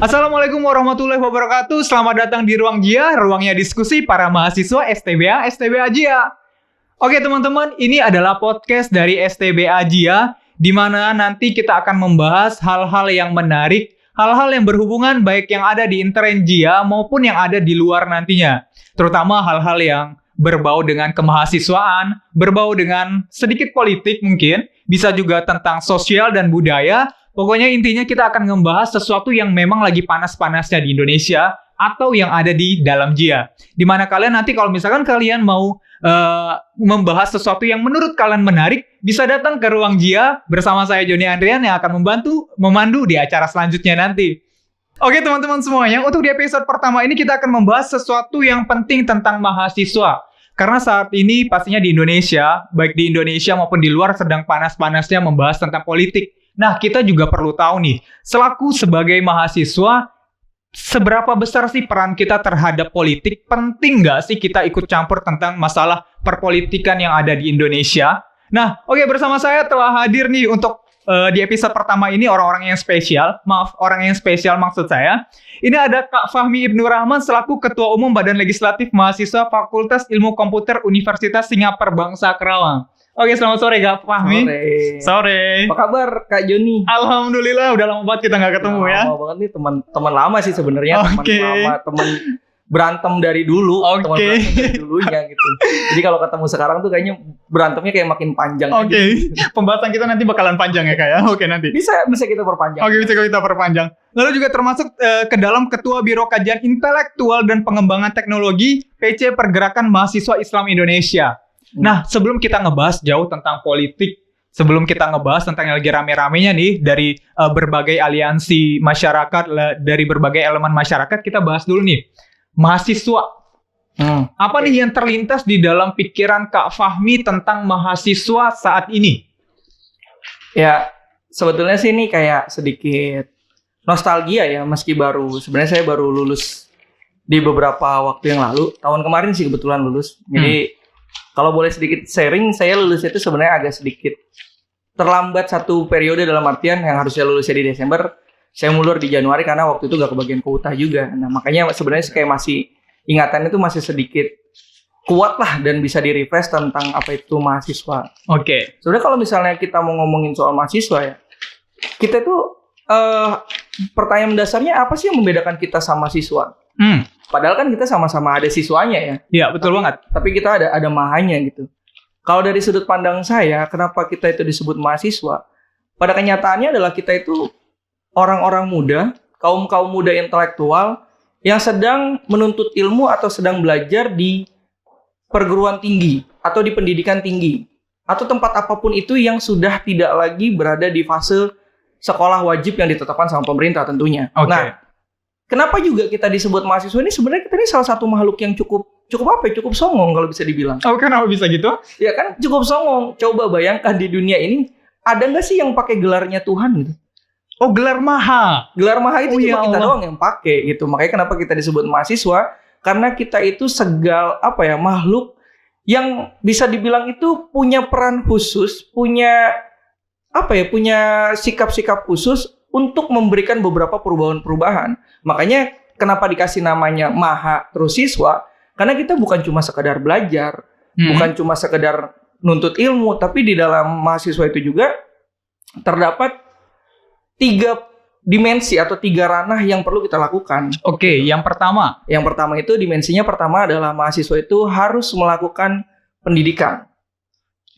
Assalamualaikum warahmatullahi wabarakatuh. Selamat datang di Ruang Jia, ruangnya diskusi para mahasiswa STBA Jia. Oke teman-teman, ini adalah podcast dari STBA Jia, di mana nanti kita akan membahas hal-hal yang menarik, hal-hal yang berhubungan baik yang ada di intern Jia maupun yang ada di luar nantinya. Terutama hal-hal yang berbau dengan kemahasiswaan, berbau dengan sedikit politik mungkin, bisa juga tentang sosial dan budaya. Pokoknya intinya kita akan membahas sesuatu yang memang lagi panas-panasnya di Indonesia atau yang ada di dalam Jia. Dimana kalian nanti kalau misalkan kalian mau membahas sesuatu yang menurut kalian menarik, bisa datang ke Ruang Jia bersama saya Joni Andrian yang akan memandu di acara selanjutnya nanti. Oke teman-teman semuanya, untuk di episode pertama ini kita akan membahas sesuatu yang penting tentang mahasiswa. Karena saat ini pastinya di Indonesia, baik di Indonesia maupun di luar sedang panas-panasnya membahas tentang politik. Nah, kita juga perlu tahu nih, selaku sebagai mahasiswa, seberapa besar sih peran kita terhadap politik? Penting nggak sih kita ikut campur tentang masalah perpolitikan yang ada di Indonesia? Nah, oke, bersama saya telah hadir nih untuk di episode pertama ini orang-orang yang spesial. Maaf, orang yang spesial maksud saya. Ini ada Kak Fahmi Ibnu Rahman selaku Ketua Umum Badan Legislatif Mahasiswa Fakultas Ilmu Komputer Universitas Singapura Bangsa Kerawang. Oke, selamat sore Kak Fahmi. Sore. Apa kabar Kak Joni? Alhamdulillah, udah lama banget kita nggak ketemu ya. Lama banget nih, teman lama sih sebenarnya. Oke. Teman lama, teman berantem dari dulu. Oke. Teman berantem dari dulunya gitu. Jadi kalau ketemu sekarang tuh kayaknya berantemnya kayak makin panjang. Oke. Pembahasan kita nanti bakalan panjang ya Kak ya. Oke nanti. Bisa kita perpanjang. Oke, bisa kita perpanjang. Lalu juga termasuk ke dalam Ketua Biro Kajian Intelektual dan Pengembangan Teknologi PC Pergerakan Mahasiswa Islam Indonesia. Nah, sebelum kita ngebahas jauh tentang politik, sebelum kita ngebahas tentang yang lagi rame-ramenya nih dari berbagai aliansi masyarakat, dari berbagai elemen masyarakat, kita bahas dulu nih mahasiswa. Apa nih yang terlintas di dalam pikiran Kak Fahmi tentang mahasiswa saat ini? Ya, sebetulnya sih ini kayak sedikit nostalgia ya, meski sebenarnya saya baru lulus di beberapa waktu yang lalu. Tahun kemarin sih kebetulan lulus. Jadi kalau boleh sedikit sharing, saya lulusnya itu sebenarnya agak sedikit terlambat satu periode, dalam artian yang harusnya lulusnya di Desember, saya mundur di Januari karena waktu itu gak kebagian kuota juga. Nah makanya sebenarnya kayak masih ingatan itu masih sedikit kuat lah dan bisa di-refresh tentang apa itu mahasiswa. Oke. Sebenarnya kalau misalnya kita mau ngomongin soal mahasiswa ya, kita itu pertanyaan dasarnya apa sih yang membedakan kita sama siswa? Padahal kan kita sama-sama ada siswanya ya. Iya, betul banget. Tapi kita ada mahanya gitu. Kalau dari sudut pandang saya, kenapa kita itu disebut mahasiswa? Pada kenyataannya adalah kita itu orang-orang muda, kaum-kaum muda intelektual yang sedang menuntut ilmu atau sedang belajar di perguruan tinggi atau di pendidikan tinggi atau tempat apapun itu yang sudah tidak lagi berada di fase sekolah wajib yang ditetapkan sama pemerintah tentunya. Okay. Nah, kenapa juga kita disebut mahasiswa ini? Sebenarnya kita ini salah satu makhluk yang cukup apa ya? Cukup songong kalau bisa dibilang. Oh, kenapa bisa gitu? Ya kan cukup songong. Coba bayangkan di dunia ini ada nggak sih yang pakai gelarnya Tuhan gitu? Oh, gelar maha. Gelar maha itu ya cuma kita Allah doang yang pakai gitu. Makanya kenapa kita disebut mahasiswa? Karena kita itu makhluk yang bisa dibilang itu punya peran khusus, punya sikap-sikap khusus untuk memberikan beberapa perubahan-perubahan. Makanya kenapa dikasih namanya maha terus siswa? Karena kita bukan cuma sekedar belajar, bukan cuma sekedar nuntut ilmu, tapi di dalam mahasiswa itu juga terdapat 3 dimensi atau 3 ranah yang perlu kita lakukan. Oke, yang pertama. Yang pertama itu dimensinya pertama adalah mahasiswa itu harus melakukan pendidikan.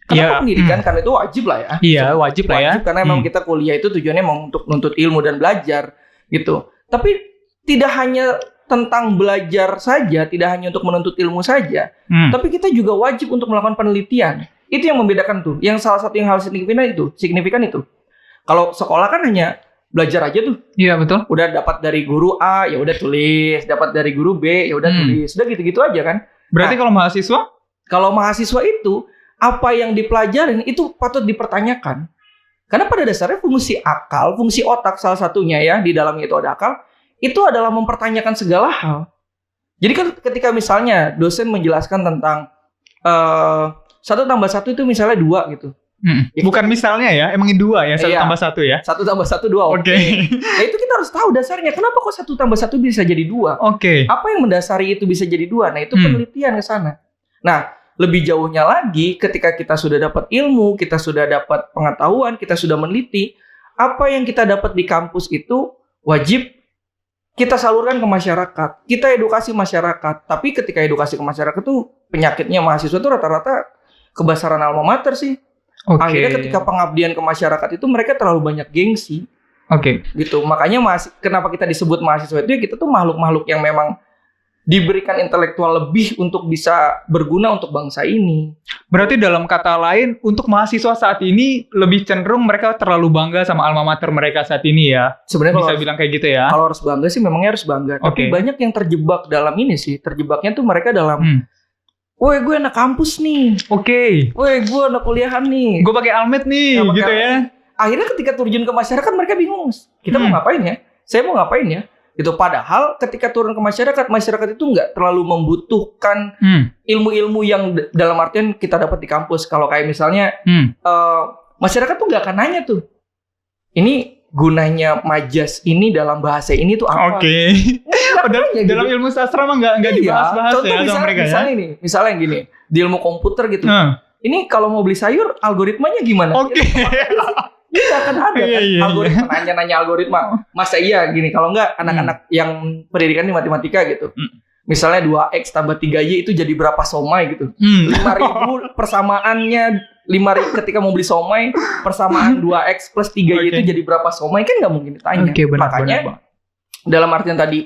Kenapa pendidikan? Karena itu wajib lah ya. Iya, wajib lah ya. Karena memang kita kuliah itu tujuannya memang untuk nuntut ilmu dan belajar gitu. Tapi tidak hanya tentang belajar saja, tidak hanya untuk menuntut ilmu saja, tapi kita juga wajib untuk melakukan penelitian. Itu yang membedakan tuh. Yang salah satu yang hal signifikan itu. Kalau sekolah kan hanya belajar aja tuh. Iya, betul. Udah dapat dari guru A, ya udah tulis, dapat dari guru B, ya udah tulis. Udah gitu-gitu aja kan. Berarti kalau mahasiswa? Kalau mahasiswa itu apa yang dipelajarin itu patut dipertanyakan. Karena pada dasarnya fungsi akal, fungsi otak salah satunya ya, di dalamnya itu ada akal, itu adalah mempertanyakan segala hal. Jadi kan ketika misalnya dosen menjelaskan tentang 1 tambah 1 itu misalnya 2 gitu. Bukan misalnya ya, emang 2 ya, 1 Iya. tambah 1 ya. 1 tambah 1 2. Oke. Nah itu kita harus tahu dasarnya. Kenapa kok 1 tambah 1 bisa jadi 2? Oke. Apa yang mendasari itu bisa jadi 2? Nah itu penelitian ke sana. Nah lebih jauhnya lagi, ketika kita sudah dapat ilmu, kita sudah dapat pengetahuan, kita sudah meneliti, apa yang kita dapat di kampus itu wajib kita salurkan ke masyarakat. Kita edukasi masyarakat. Tapi ketika edukasi ke masyarakat tuh penyakitnya mahasiswa tuh rata-rata kebesaran alma mater sih. Oke. Akhirnya ketika pengabdian ke masyarakat itu mereka terlalu banyak gengsi. Oke. Gitu. Makanya kenapa kita disebut mahasiswa itu ya kita tuh makhluk-makhluk yang memang diberikan intelektual lebih untuk bisa berguna untuk bangsa ini. Berarti dalam kata lain, untuk mahasiswa saat ini lebih cenderung mereka terlalu bangga sama alma mater mereka saat ini ya. Sebenarnya Bisa bilang kayak gitu ya. kalau harus bangga sih memangnya harus bangga. Tapi Oke. banyak yang terjebak dalam ini sih. Terjebaknya tuh mereka dalam woi gue anak kampus nih. Oke. Woi gue anak kuliahan nih. Gue pakai almet nih, Nggak pakai gitu almet. ya. Akhirnya ketika terjun ke masyarakat mereka bingung. Kita mau ngapain ya? Saya mau ngapain ya? Itu padahal ketika turun ke masyarakat itu nggak terlalu membutuhkan ilmu-ilmu yang dalam artian kita dapat di kampus. Kalau kayak misalnya masyarakat tuh nggak akan nanya tuh, ini gunanya majas ini dalam bahasa ini tuh apa? Oke. Padahal nanya dalam gitu. ilmu sastra mah nggak dibahas-bahas Contoh ya sama mereka ya. misalnya yang gini, di ilmu komputer gitu. Ini kalau mau beli sayur, algoritmanya gimana? Oke. Iya akan ada kan Iya. algoritma, nanya algoritma. Masa iya gini, kalau enggak anak-anak yang pendidikan di matematika gitu. Misalnya 2x tambah 3y itu jadi berapa somai gitu. 5.000 persamaannya 5.000 ketika mau beli somai, persamaan 2x plus 3y itu jadi berapa somai, kan nggak mungkin ditanya. Oke, benar, Makanya benar. dalam artian tadi,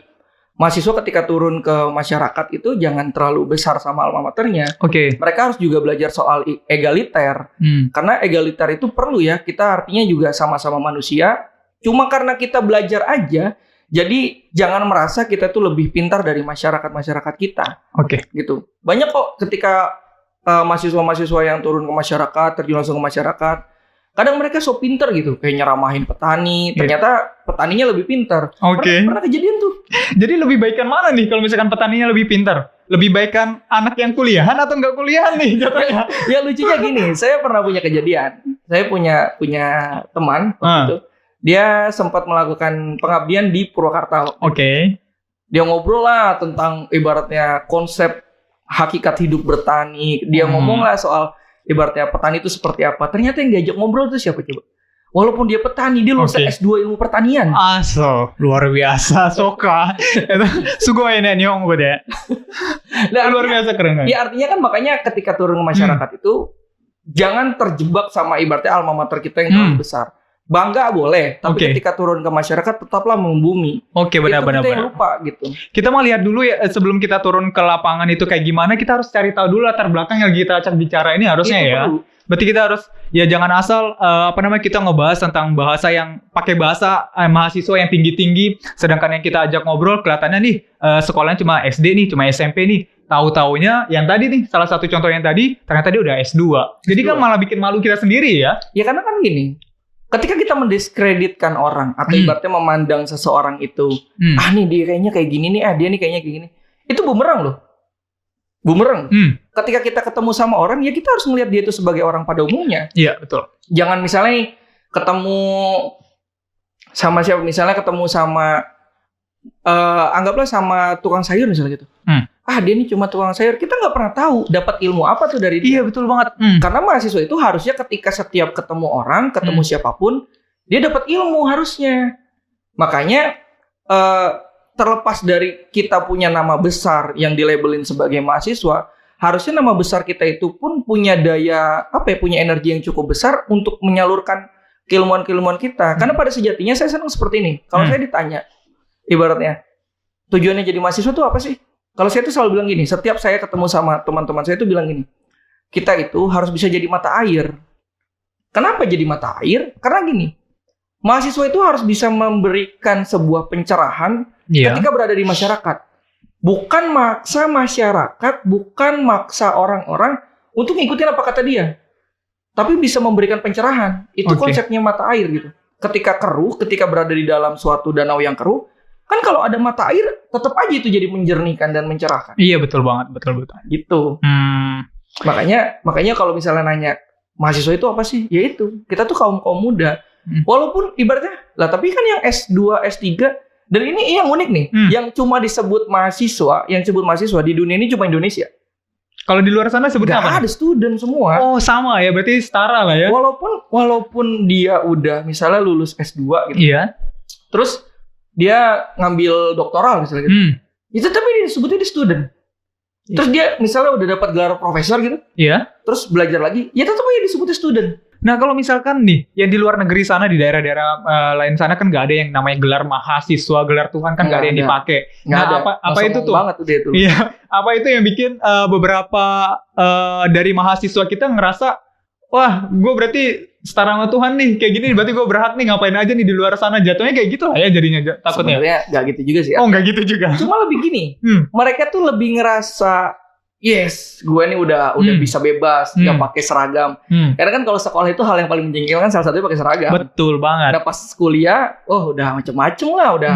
mahasiswa ketika turun ke masyarakat itu jangan terlalu besar sama alma maternya. Oke. Mereka harus juga belajar soal egaliter. Karena egaliter itu perlu ya. Kita artinya juga sama-sama manusia. Cuma karena kita belajar aja, jadi jangan merasa kita tuh lebih pintar dari masyarakat kita. Oke. Gitu. Banyak kok ketika mahasiswa-mahasiswa yang turun ke masyarakat, terjun langsung ke masyarakat, kadang mereka so pinter gitu, kayak nyeramahin petani. Ternyata petaninya lebih pintar. Oke. Pernah kejadian tuh. Jadi lebih baikan mana nih kalau misalkan petaninya lebih pintar? Lebih baikan anak yang kuliahan atau nggak kuliahan nih jatuhnya? Ya lucunya gini, saya pernah punya kejadian. Saya punya teman waktu itu. Dia sempat melakukan pengabdian di Purwakarta. Oke. Dia ngobrol lah tentang ibaratnya konsep hakikat hidup bertani. Dia ngomong lah soal ibaratnya petani itu seperti apa. Ternyata yang diajak ngobrol itu siapa coba? Walaupun dia petani, dia lulus S2 ilmu pertanian. Aso, luar biasa, soka. Itu sugoi ne nihongo de. Nah, Luar biasa keren kan? ya artinya kan makanya ketika turun ke masyarakat itu jangan terjebak sama ibaratnya alma mater kita yang terlalu besar. Bangga boleh, tapi ketika turun ke masyarakat tetaplah membumi. Oke, benar-benar. Kita yang lupa gitu. Kita mau lihat dulu ya sebelum kita turun ke lapangan itu kayak gimana. Kita harus cari tahu dulu latar belakang yang kita ajak bicara ini harusnya Itu ya. perlu. Berarti kita harus ya jangan asal kita ngebahas tentang bahasa yang pakai bahasa mahasiswa yang tinggi-tinggi, sedangkan yang kita ajak ngobrol kelihatannya nih sekolahnya cuma SD nih, cuma SMP nih. Tahu-taunya yang tadi nih, salah satu contoh yang tadi ternyata dia udah S2. Jadi kan malah bikin malu kita sendiri ya. Ya karena kan gini, ketika kita mendiskreditkan orang atau ibaratnya memandang seseorang itu, nih dia kayaknya kayak gini nih, dia nih kayaknya kayak gini. Itu bumerang loh. Bumerang. Ketika kita ketemu sama orang, ya kita harus melihat dia itu sebagai orang pada umumnya. Iya, betul. Jangan misalnya nih, ketemu sama siapa, misalnya ketemu sama anggaplah sama tukang sayur misalnya gitu. Dia nih cuma tukang sayur. Kita nggak pernah tahu dapat ilmu apa tuh dari dia. Iya, betul banget. Karena mahasiswa itu harusnya ketika setiap ketemu orang, ketemu siapapun, dia dapat ilmu harusnya. Makanya terlepas dari kita punya nama besar yang dilabelin sebagai mahasiswa, harusnya nama besar kita itu pun punya daya punya energi yang cukup besar untuk menyalurkan keilmuan-keilmuan kita. Karena pada sejatinya saya senang seperti ini. Kalau saya ditanya, ibaratnya tujuannya jadi mahasiswa itu apa sih? Kalau saya tuh selalu bilang gini, setiap saya ketemu sama teman-teman saya tuh bilang gini, kita itu harus bisa jadi mata air. Kenapa jadi mata air? Karena gini, mahasiswa itu harus bisa memberikan sebuah pencerahan ketika berada di masyarakat. Bukan maksa masyarakat, bukan maksa orang-orang untuk ngikutin apa kata dia. Tapi bisa memberikan pencerahan. Itu konsepnya mata air gitu. Ketika keruh, ketika berada di dalam suatu danau yang keruh, kan kalau ada mata air, tetap aja itu jadi menjernihkan dan mencerahkan. Iya, betul banget, betul. Gitu. Makanya kalau misalnya nanya, mahasiswa itu apa sih? Yaitu kita tuh kaum muda. Walaupun ibaratnya lah, tapi kan yang S2, S3 dan ini yang unik nih, yang cuma disebut mahasiswa, yang disebut mahasiswa di dunia ini cuma Indonesia. Kalau di luar sana sebutnya apa? Ada student semua. Oh, sama ya, berarti setara lah ya. Walaupun dia udah misalnya lulus S2 gitu. Iya. Terus dia ngambil doktoral misalnya gitu. Itu tapi dia disebutnya di student. Terus dia misalnya udah dapat gelar profesor gitu. Iya. Terus belajar lagi, ya tetap aja disebutnya student. Nah, kalau misalkan nih, yang di luar negeri sana, di daerah-daerah lain sana kan nggak ada yang namanya gelar mahasiswa, gelar Tuhan kan nggak ada yang dipakai. Nggak ada. Apa itu tuh? Banget tuh dia tuh. Iya, apa itu yang bikin beberapa dari mahasiswa kita ngerasa, wah, gue berarti setara sama Tuhan nih, kayak gini, berarti gue berhak nih ngapain aja nih di luar sana. Jatuhnya kayak gitu lah ya jadinya, takutnya. Sebenarnya nggak gitu juga sih. Oh, nggak gitu juga. Cuma lebih gini, mereka tuh lebih ngerasa, yes, gue nih udah bisa bebas, nggak pakai seragam. Karena kan kalau sekolah itu hal yang paling menjengkelkan salah satunya pakai seragam. Betul banget. Nah pas kuliah, udah macem-macem lah, udah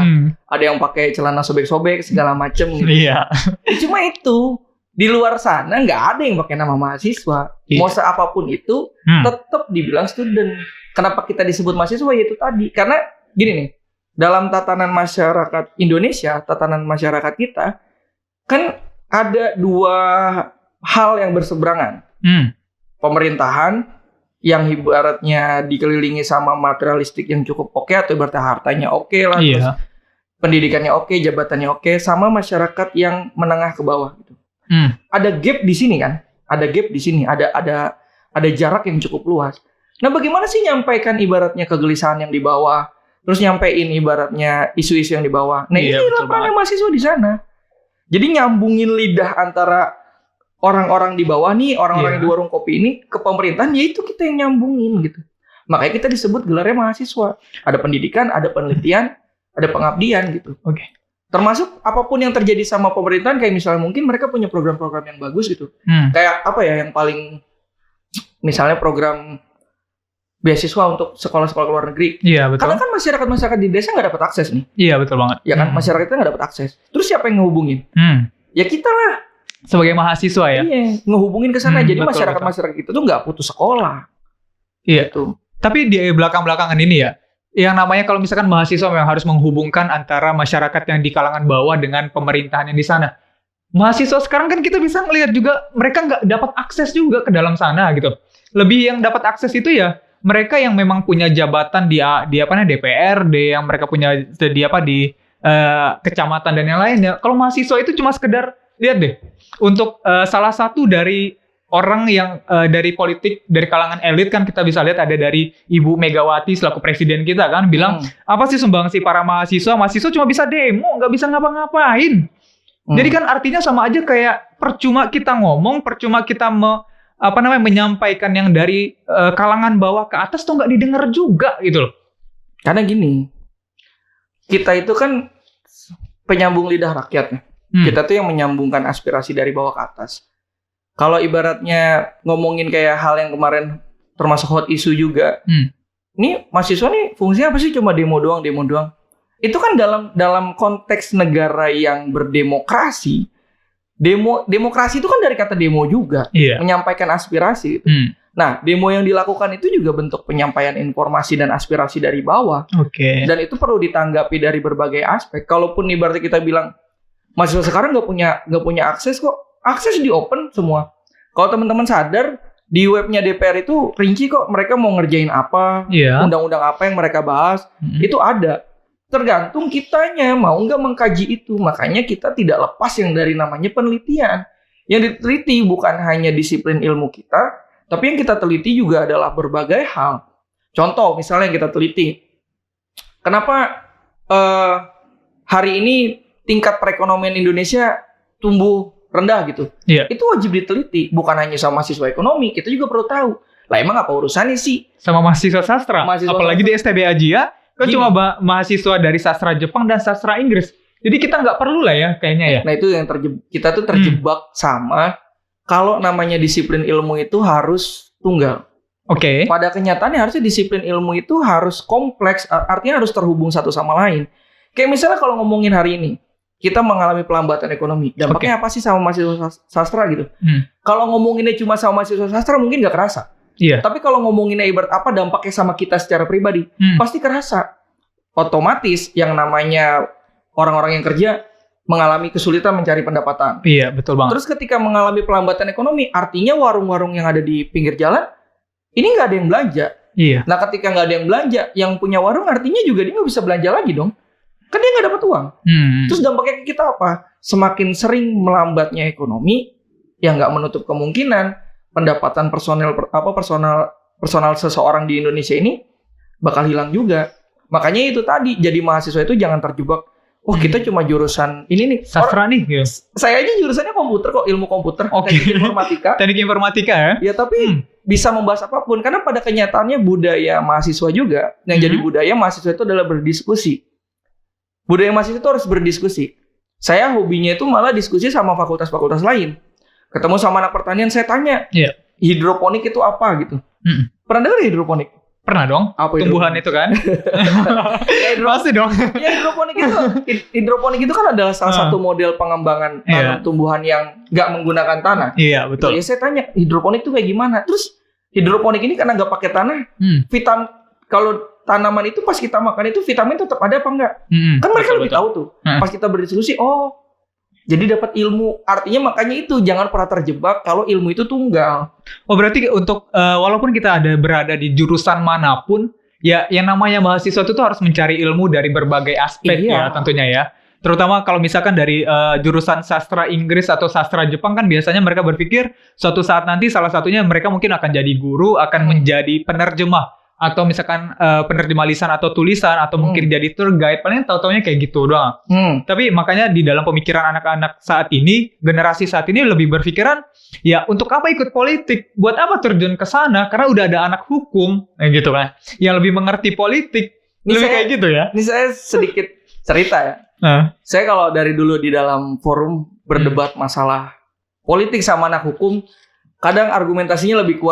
ada yang pakai celana sobek-sobek segala macem. Gitu. Iya. Cuma itu di luar sana nggak ada yang pakai nama mahasiswa. Mau seapapun itu, tetap dibilang student. Kenapa kita disebut mahasiswa? Yaitu tadi, karena gini nih, dalam tatanan masyarakat Indonesia, tatanan masyarakat kita, kan ada dua hal yang berseberangan. Pemerintahan yang ibaratnya dikelilingi sama materialistik yang cukup oke, atau ibaratnya hartanya oke lah, terus pendidikannya oke, jabatannya oke, sama masyarakat yang menengah ke bawah gitu. Ada gap di sini kan? Ada gap di sini, ada jarak yang cukup luas. Nah, bagaimana sih nyampaikan ibaratnya kegelisahan yang di bawah, terus nyampein ibaratnya isu-isu yang di bawah. Nah, ini lapangan mahasiswa di sana. Jadi nyambungin lidah antara orang-orang di bawah nih, orang-orang yang di warung kopi ini ke pemerintahan, yaitu kita yang nyambungin gitu. Makanya kita disebut gelarnya mahasiswa. Ada pendidikan, ada penelitian, ada pengabdian gitu. Oke. Termasuk apapun yang terjadi sama pemerintahan, kayak misalnya mungkin mereka punya program-program yang bagus gitu. Kayak apa ya yang paling, misalnya program beasiswa untuk sekolah-sekolah luar negeri. Iya, betul. Karena kan masyarakat di desa nggak dapat akses nih. Iya, betul banget. Ya kan, masyarakat kita nggak dapat akses. Terus siapa yang ngehubungin? Ya kita lah. Sebagai mahasiswa ya? Iya, ngehubungin ke sana. Jadi masyarakat-masyarakat itu tuh nggak putus sekolah. Iya. Gitu. Tapi di belakang-belakangan ini ya, yang namanya kalau misalkan mahasiswa memang harus menghubungkan antara masyarakat yang di kalangan bawah dengan pemerintahan yang di sana. Mahasiswa sekarang kan kita bisa ngelihat juga mereka nggak dapat akses juga ke dalam sana gitu. Lebih yang dapat akses itu ya mereka yang memang punya jabatan di apa namanya DPRD, yang mereka punya di kecamatan dan yang lainnya. Kalau mahasiswa itu cuma sekedar lihat deh, untuk salah satu dari orang yang dari politik, dari kalangan elit kan kita bisa lihat ada dari Ibu Megawati selaku presiden kita kan bilang apa sih sumbangsi para mahasiswa cuma bisa demo, nggak bisa ngapa-ngapain. Jadi kan artinya sama aja kayak percuma kita ngomong, percuma kita menyampaikan yang dari kalangan bawah ke atas tuh nggak didengar juga gitu loh. Karena gini, kita itu kan penyambung lidah rakyat. Kita tuh yang menyambungkan aspirasi dari bawah ke atas. Kalau ibaratnya ngomongin kayak hal yang kemarin termasuk hot issue juga, ini mahasiswa nih fungsinya apa sih? Cuma demo doang. Itu kan dalam konteks negara yang berdemokrasi. Demokrasi itu kan dari kata demo juga, menyampaikan aspirasi gitu. Nah, demo yang dilakukan itu juga bentuk penyampaian informasi dan aspirasi dari bawah. Dan itu perlu ditanggapi dari berbagai aspek. Kalaupun ibaratnya kita bilang mahasiswa sekarang nggak punya akses kok, akses di open semua. Kalau teman-teman sadar di webnya DPR itu rinci kok mereka mau ngerjain apa, undang-undang apa yang mereka bahas, itu ada. Tergantung kitanya mau nggak mengkaji itu. Makanya kita tidak lepas yang dari namanya penelitian. Yang diteliti bukan hanya disiplin ilmu kita, tapi yang kita teliti juga adalah berbagai hal. Contoh misalnya yang kita teliti, kenapa hari ini tingkat perekonomian Indonesia tumbuh rendah gitu. Itu wajib diteliti, bukan hanya sama mahasiswa ekonomi, kita juga perlu tahu. Lah emang apa urusannya sih sama mahasiswa sastra? Apalagi di STB Ajia kan cuma mahasiswa dari sastra Jepang dan sastra Inggris. Jadi kita nggak perlu lah ya kayaknya ya. Nah itu yang kita tuh terjebak sama kalau namanya disiplin ilmu itu harus tunggal. Pada kenyataannya harusnya disiplin ilmu itu harus kompleks, artinya harus terhubung satu sama lain. Kayak misalnya kalau ngomongin hari ini, kita mengalami pelambatan ekonomi. Dampaknya apa sih sama mahasiswa sastra gitu? Kalau ngomonginnya cuma sama mahasiswa sastra mungkin nggak kerasa. Iya. Tapi kalau ngomonginnya ibarat apa dampaknya sama kita secara pribadi, pasti kerasa. Otomatis yang namanya orang-orang yang kerja mengalami kesulitan mencari pendapatan. Iya, betul banget. Terus ketika mengalami pelambatan ekonomi, artinya warung-warung yang ada di pinggir jalan, ini nggak ada yang belanja. Iya. Nah ketika nggak ada yang belanja, yang punya warung artinya juga dia nggak bisa belanja lagi dong. Kan dia nggak dapat uang. Terus dampaknya ke kita apa? Semakin sering melambatnya ekonomi, ya nggak menutup kemungkinan pendapatan personal seseorang di Indonesia ini bakal hilang juga. Makanya itu tadi, jadi mahasiswa itu jangan terjebak. Oh kita cuma jurusan ini nih. Sastra nih. Gitu. Saya aja jurusannya komputer kok, ilmu komputer, teknik informatika. Teknik informatika ya? Ya tapi bisa membahas apapun. Karena pada kenyataannya budaya mahasiswa juga. Yang jadi budaya mahasiswa itu adalah berdiskusi. Budaya mahasiswa itu harus berdiskusi. Saya hobinya itu malah diskusi sama fakultas-fakultas lain. Ketemu sama anak pertanian, saya tanya, hidroponik itu apa gitu. Pernah dengar hidroponik? Pernah dong. Apa tumbuhan itu kan? Pasti dong. Ya hidroponik itu kan adalah salah satu model pengembangan tanam tumbuhan yang nggak menggunakan tanah. Iya betul. Ya saya tanya hidroponik itu kayak gimana? Terus hidroponik ini karena nggak pakai tanah, kalau tanaman itu pas kita makan itu vitamin tetap ada apa enggak? Kan mereka lebih tahu tuh. Pas kita berdiskusi, jadi dapat ilmu. Artinya makanya itu jangan pernah terjebak kalau ilmu itu tunggal. Oh berarti untuk walaupun kita berada di jurusan manapun, ya yang namanya mahasiswa itu tuh harus mencari ilmu dari berbagai aspek ya tentunya ya. Terutama kalau misalkan dari jurusan sastra Inggris atau sastra Jepang kan biasanya mereka berpikir suatu saat nanti salah satunya mereka mungkin akan jadi guru, akan menjadi penerjemah. Atau misalkan penerjemah lisan atau tulisan atau mungkin jadi tour guide, paling tahu-taunya kayak gitu doang. Tapi makanya di dalam pemikiran anak-anak saat ini, generasi saat ini lebih berpikiran ya untuk apa ikut politik, buat apa terjun ke sana, karena udah ada anak hukum gitu kan yang lebih mengerti politik. Lebih kayak gitu ya. Ini saya sedikit cerita ya. Saya kalau dari dulu di dalam forum berdebat masalah politik sama anak hukum, kadang argumentasinya lebih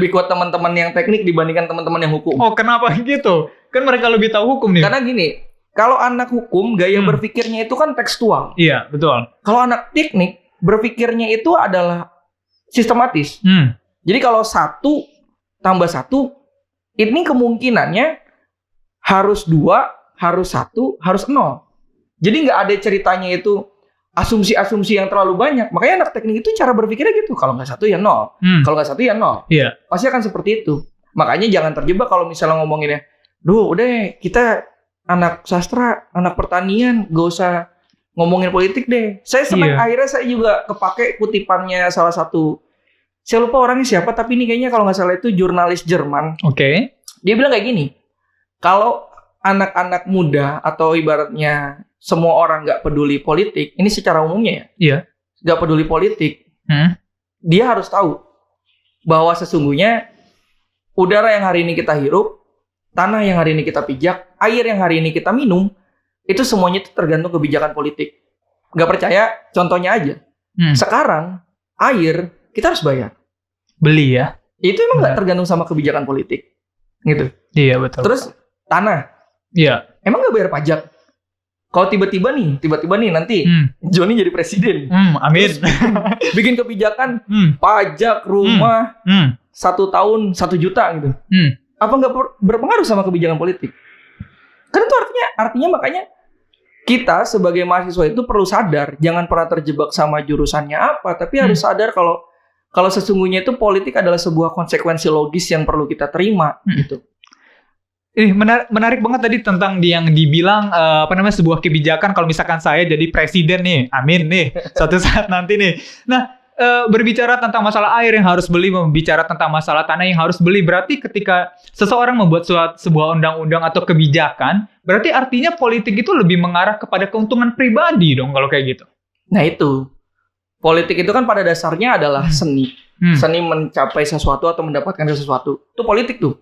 kuat teman-teman yang teknik dibandingkan teman-teman yang hukum. Oh, kenapa gitu? Kan mereka lebih tahu hukum nih. Karena gini, kalau anak hukum gaya berpikirnya itu kan tekstual. Iya, betul. Kalau anak teknik berpikirnya itu adalah sistematis. Jadi kalau 1 tambah 1, ini kemungkinannya harus 2, harus 1, harus 0. Jadi nggak ada ceritanya itu asumsi-asumsi yang terlalu banyak. Makanya anak teknik itu cara berpikirnya gitu. Kalau nggak 1 ya 0. Kalau nggak 1 ya 0. Iya. Pasti akan seperti itu. Makanya jangan terjebak kalau misalnya ngomonginnya, udah kita anak sastra, anak pertanian, gak usah ngomongin politik deh. Saya senang akhirnya saya juga kepake kutipannya salah satu, saya lupa orangnya siapa, tapi ini kayaknya kalau nggak salah itu jurnalis Jerman. Oke. Dia bilang kayak gini, kalau anak-anak muda atau ibaratnya semua orang nggak peduli politik, ini secara umumnya ya, nggak peduli politik, dia harus tahu bahwa sesungguhnya udara yang hari ini kita hirup, tanah yang hari ini kita pijak, air yang hari ini kita minum, itu semuanya itu tergantung kebijakan politik. Nggak percaya? Contohnya aja. Sekarang air kita harus bayar. Beli ya? Itu emang nggak tergantung sama kebijakan politik, gitu. Iya betul. Terus tanah, emang nggak bayar pajak? Kalau tiba-tiba nih nanti Johnny jadi presiden. Amin. Bikin kebijakan pajak rumah 1 tahun 1 juta gitu. Apa nggak berpengaruh sama kebijakan politik? Kan itu artinya makanya kita sebagai mahasiswa itu perlu sadar, jangan pernah terjebak sama jurusannya apa, tapi harus sadar kalau sesungguhnya itu politik adalah sebuah konsekuensi logis yang perlu kita terima gitu. Menarik banget tadi tentang yang dibilang sebuah kebijakan kalau misalkan saya jadi presiden nih, amin nih suatu saat nanti nih. Nah, berbicara tentang masalah air yang harus beli, berbicara tentang masalah tanah yang harus beli, berarti ketika seseorang membuat sebuah undang-undang atau kebijakan, berarti artinya politik itu lebih mengarah kepada keuntungan pribadi dong kalau kayak gitu. Nah itu, politik itu kan pada dasarnya adalah seni. Seni mencapai sesuatu atau mendapatkan sesuatu. Itu politik tuh.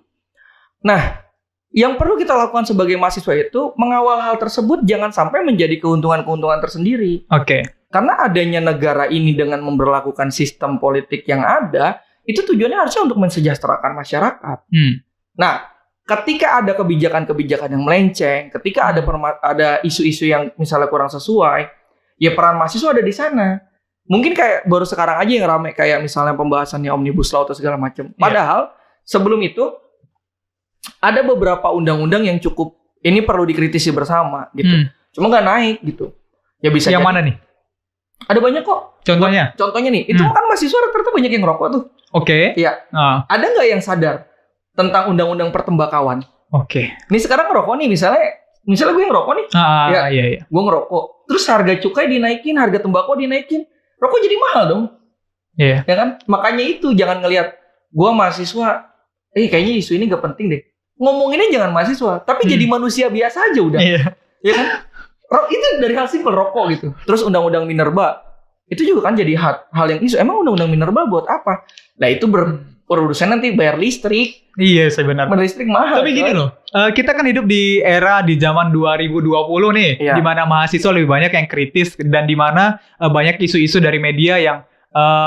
Nah, yang perlu kita lakukan sebagai mahasiswa itu mengawal hal tersebut jangan sampai menjadi keuntungan-keuntungan tersendiri. Oke. Karena adanya negara ini dengan memberlakukan sistem politik yang ada, itu tujuannya harusnya untuk mensejahterakan masyarakat. Nah, ketika ada kebijakan-kebijakan yang melenceng, ketika ada isu-isu yang misalnya kurang sesuai, ya peran mahasiswa ada di sana. Mungkin kayak baru sekarang aja yang rame kayak misalnya pembahasannya Omnibus Law atau segala macam. Padahal sebelum itu ada beberapa undang-undang yang cukup ini perlu dikritisi bersama gitu. Cuma nggak naik gitu. Ya bisa. Yang mana nih? Ada banyak kok. Contohnya nih, itu kan mahasiswa rata-rata banyak yang ngerokok tuh. Oke. Iya. Ada nggak yang sadar tentang undang-undang pertembakauan? Oke. Ini sekarang ngerokok nih, misalnya gue ngerokok nih. Iya. Gue ngerokok. Terus harga cukai dinaikin, harga tembakau dinaikin. Rokok jadi mahal dong. Iya. Ya kan? Makanya itu jangan ngelihat gue mahasiswa, kayaknya isu ini gak penting deh. Ngomonginnya jangan mahasiswa, tapi jadi manusia biasa aja udah. Iya. Ya kan? Itu dari hal simpel rokok gitu. Terus undang-undang minerba itu juga kan jadi hal yang isu. Emang undang-undang minerba buat apa? Nah itu berurusan nanti bayar listrik. Iya sebenarnya. Bayar listrik mahal. Tapi gini loh, kita kan hidup di era di zaman 2020 nih, di mana mahasiswa lebih banyak yang kritis dan di mana banyak isu-isu dari media yang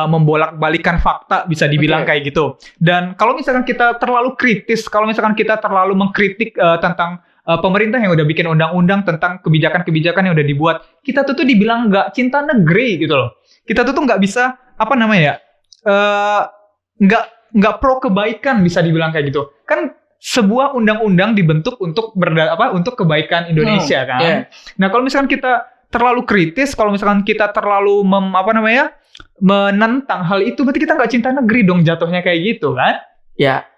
membolak-balikan fakta, bisa dibilang kayak gitu. Dan kalau misalkan kita terlalu kritis, kalau misalkan kita terlalu mengkritik tentang pemerintah yang udah bikin undang-undang tentang kebijakan-kebijakan yang udah dibuat, kita tuh dibilang nggak cinta negeri gitu loh. Kita tuh nggak bisa nggak pro kebaikan, bisa dibilang kayak gitu. Kan sebuah undang-undang dibentuk untuk untuk kebaikan Indonesia kan. Yeah. Nah kalau misalkan kita terlalu kritis, kalau misalkan kita terlalu menentang hal itu, berarti kita nggak cinta negeri dong jatuhnya kayak gitu kan? Ya.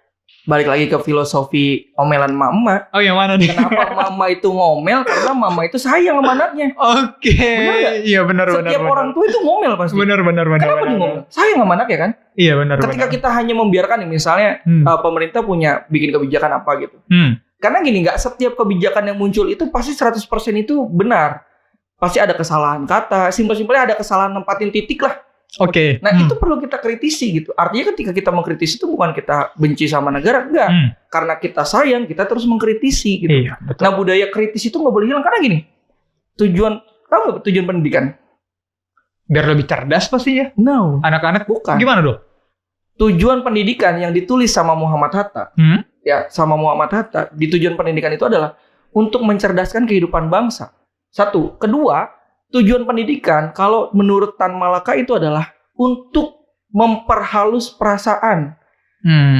Balik lagi ke filosofi omelan mama. Oh yang mana nih? Kenapa mama itu ngomel? Karena mama itu sayang sama anaknya. Oke. Iya benar. Setiap orang tua itu ngomel pasti. Benar. Kenapa dia ngomel? Sayang sama anaknya kan? Iya benar. Ketika kita hanya membiarkan, misalnya pemerintah punya bikin kebijakan apa gitu. Karena gini, nggak setiap kebijakan yang muncul itu pasti 100% itu benar. Pasti ada kesalahan kata. Simpel-simpelnya ada kesalahan nempatin titik lah. Oke. Nah itu perlu kita kritisi gitu. Artinya ketika kita mengkritisi itu bukan kita benci sama negara, enggak. Karena kita sayang, kita terus mengkritisi gitu. Iya, betul. Nah budaya kritis itu nggak boleh hilang karena gini. Tahu nggak tujuan pendidikan? Biar lebih cerdas pastinya. No. Anak-anak bukan. Gimana dong? Tujuan pendidikan yang ditulis sama Muhammad Hatta, sama Muhammad Hatta, di tujuan pendidikan itu adalah untuk mencerdaskan kehidupan bangsa. Satu, kedua. Tujuan pendidikan, kalau menurut Tan Malaka itu adalah untuk memperhalus perasaan.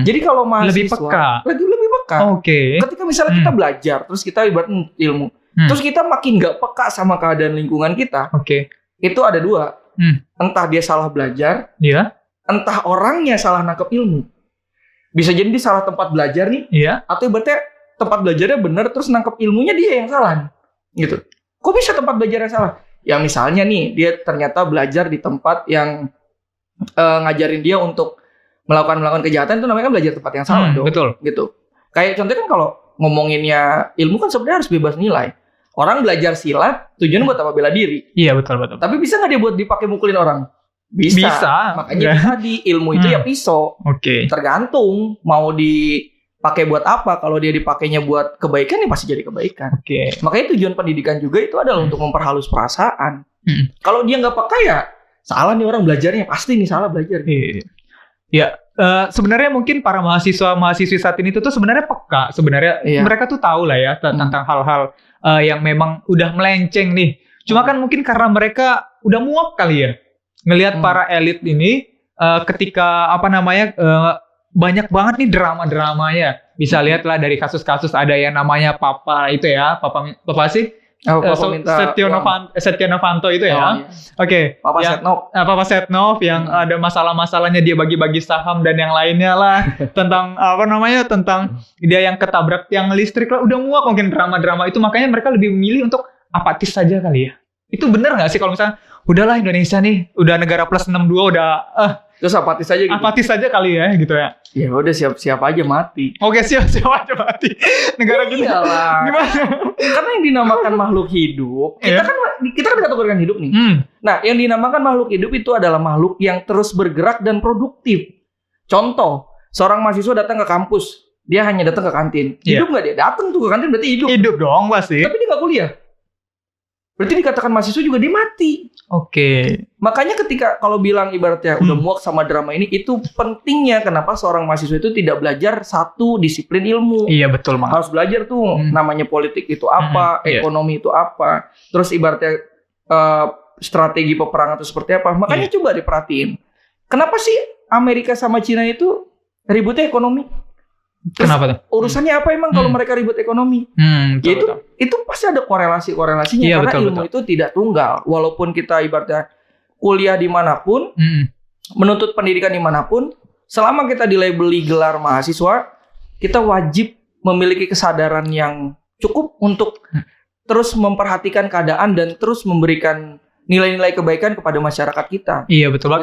Jadi kalau mahasiswa lebih peka. Oke. Ketika misalnya kita belajar, terus kita ibarat ilmu, terus kita makin nggak peka sama keadaan lingkungan kita. Oke. Itu ada dua. Entah dia salah belajar, entah orangnya salah nangkep ilmu. Bisa jadi dia salah tempat belajar nih, atau ibaratnya tempat belajarnya benar, terus nangkep ilmunya dia yang salah, gitu. Kok bisa tempat belajarnya salah? Ya misalnya nih, dia ternyata belajar di tempat yang ngajarin dia untuk melakukan kejahatan, itu namanya kan belajar tempat yang salah dong. Betul. Gitu. Kayak contohnya kan kalau ngomonginnya ilmu kan sebenarnya harus bebas nilai. Orang belajar silat tujuannya buat apa? Bela diri. Iya betul. Tapi bisa nggak dia buat dipakai mukulin orang? Bisa. Makanya tadi ilmu itu ya pisau. Oke. Tergantung mau dipakai buat apa. Kalau dia dipakainya buat kebaikan ya pasti jadi kebaikan. Oke. Makanya tujuan pendidikan juga itu adalah untuk memperhalus perasaan. Kalau dia nggak peka ya salah nih orang belajarnya, pasti nih salah belajar. Ya, sebenarnya mungkin para mahasiswi saat ini tuh sebenarnya peka. Sebenarnya mereka tuh tahu lah ya tentang hal-hal yang memang udah melenceng nih. Cuma kan mungkin karena mereka udah muak kali ya ngelihat para elit ini ketika banyak banget nih drama-dramanya. Bisa lihatlah dari kasus-kasus ada yang namanya Papa itu ya, Papa sih? Setia Novanto itu ya. Oke. Papa Setnov yang ada masalah-masalahnya, dia bagi-bagi saham dan yang lainnya lah. Tentang tentang dia yang ketabrak tiang listrik lah. Udah muak mungkin drama-drama itu, makanya mereka lebih memilih untuk apatis saja kali ya. Itu bener nggak sih kalau misalnya udahlah Indonesia nih udah negara plus 62 udah terus apatis aja gitu. Apatis aja kali ya gitu ya. Ya udah siap-siap aja mati. Oke, siap-siap aja mati. Negara kita. Iyalah. Gimana? Karena yang dinamakan makhluk hidup, kita kan kategorikan hidup nih. Nah, yang dinamakan makhluk hidup itu adalah makhluk yang terus bergerak dan produktif. Contoh, seorang mahasiswa datang ke kampus, dia hanya datang ke kantin. Hidup nggak dia? Datang tuh ke kantin berarti hidup. Hidup dong pasti. Tapi dia nggak kuliah. Berarti dikatakan mahasiswa juga dia mati. Oke. Makanya ketika kalau bilang ibaratnya udah muak sama drama ini, itu pentingnya kenapa seorang mahasiswa itu tidak belajar satu disiplin ilmu. Iya betul, Mak. Harus belajar tuh namanya politik itu apa, ekonomi itu apa. Terus ibaratnya strategi peperangan itu seperti apa. Makanya coba diperhatiin. Kenapa sih Amerika sama Cina itu ributnya ekonomi? Terus Kenapa tuh? urusannya apa emang kalau mereka ribut ekonomi? Itu pasti ada korelasinya Iya, karena betul, ilmu itu tidak tunggal. Walaupun kita ibaratnya kuliah dimanapun, menuntut pendidikan dimanapun, selama kita dilabeli gelar mahasiswa, kita wajib memiliki kesadaran yang cukup untuk terus memperhatikan keadaan dan terus memberikan nilai-nilai kebaikan kepada masyarakat kita. Iya betul Pak.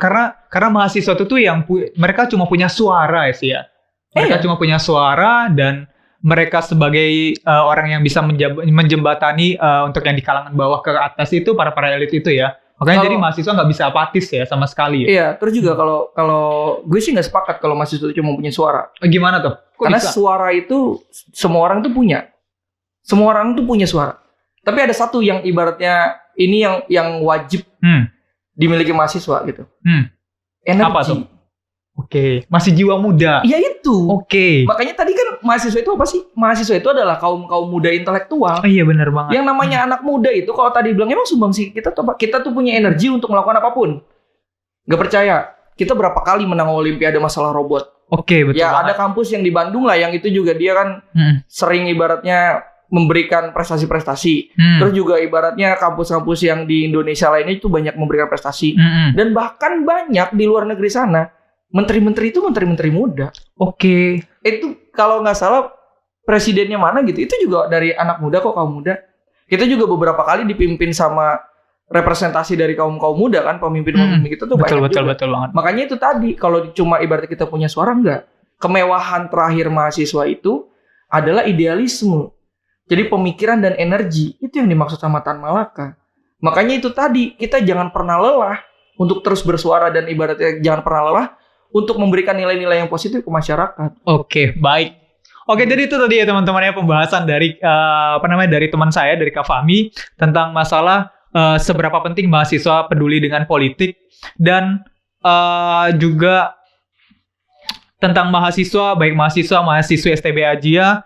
Karena mahasiswa itu tuh yang mereka cuma punya suara ya sih ya. Mereka cuma punya suara dan mereka sebagai orang yang bisa menjembatani untuk yang di kalangan bawah ke atas itu para elit itu ya. Makanya jadi mahasiswa nggak bisa apatis ya sama sekali. Ya? Iya, terus juga kalau gue sih nggak sepakat kalau mahasiswa itu cuma punya suara. Gimana tuh? Karena suara itu semua orang tuh punya. Semua orang tuh punya suara. Tapi ada satu yang ibaratnya ini yang wajib dimiliki mahasiswa gitu. Energi. Apa tuh? Oke, masih jiwa muda. Iya itu. Oke. Makanya tadi kan mahasiswa itu apa sih? Mahasiswa itu adalah kaum muda intelektual. Oh, iya benar banget. Yang namanya anak muda itu kalau tadi bilang emang sumbangsi kita tuh punya energi untuk melakukan apapun. Gak percaya? Kita berapa kali menang Olimpiade masalah robot? Oke, betul. Ya banget. ada kampus yang di Bandung lah yang itu juga dia kan sering ibaratnya memberikan prestasi-prestasi. Terus juga ibaratnya kampus-kampus yang di Indonesia lainnya itu banyak memberikan prestasi. Dan bahkan banyak di luar negeri sana menteri-menteri itu menteri-menteri muda. Oke. Itu kalau nggak salah presidennya mana gitu. Itu juga dari anak muda kok, kaum muda. Kita juga beberapa kali dipimpin sama representasi dari kaum muda kan, pemimpin-pemimpin kita tuh banyak juga. Betul banget. Makanya itu tadi kalau cuma ibaratnya kita punya suara enggak. Kemewahan terakhir mahasiswa itu adalah idealisme. Jadi pemikiran dan energi itu yang dimaksud sama Tan Malaka. Makanya itu tadi kita jangan pernah lelah untuk terus bersuara dan ibaratnya jangan pernah lelah untuk memberikan nilai-nilai yang positif ke masyarakat. Oke, baik. Oke, jadi itu tadi ya teman-teman ya pembahasan dari dari teman saya dari Kak Fahmi tentang masalah seberapa penting mahasiswa peduli dengan politik dan juga tentang mahasiswa baik mahasiswi STB Ajia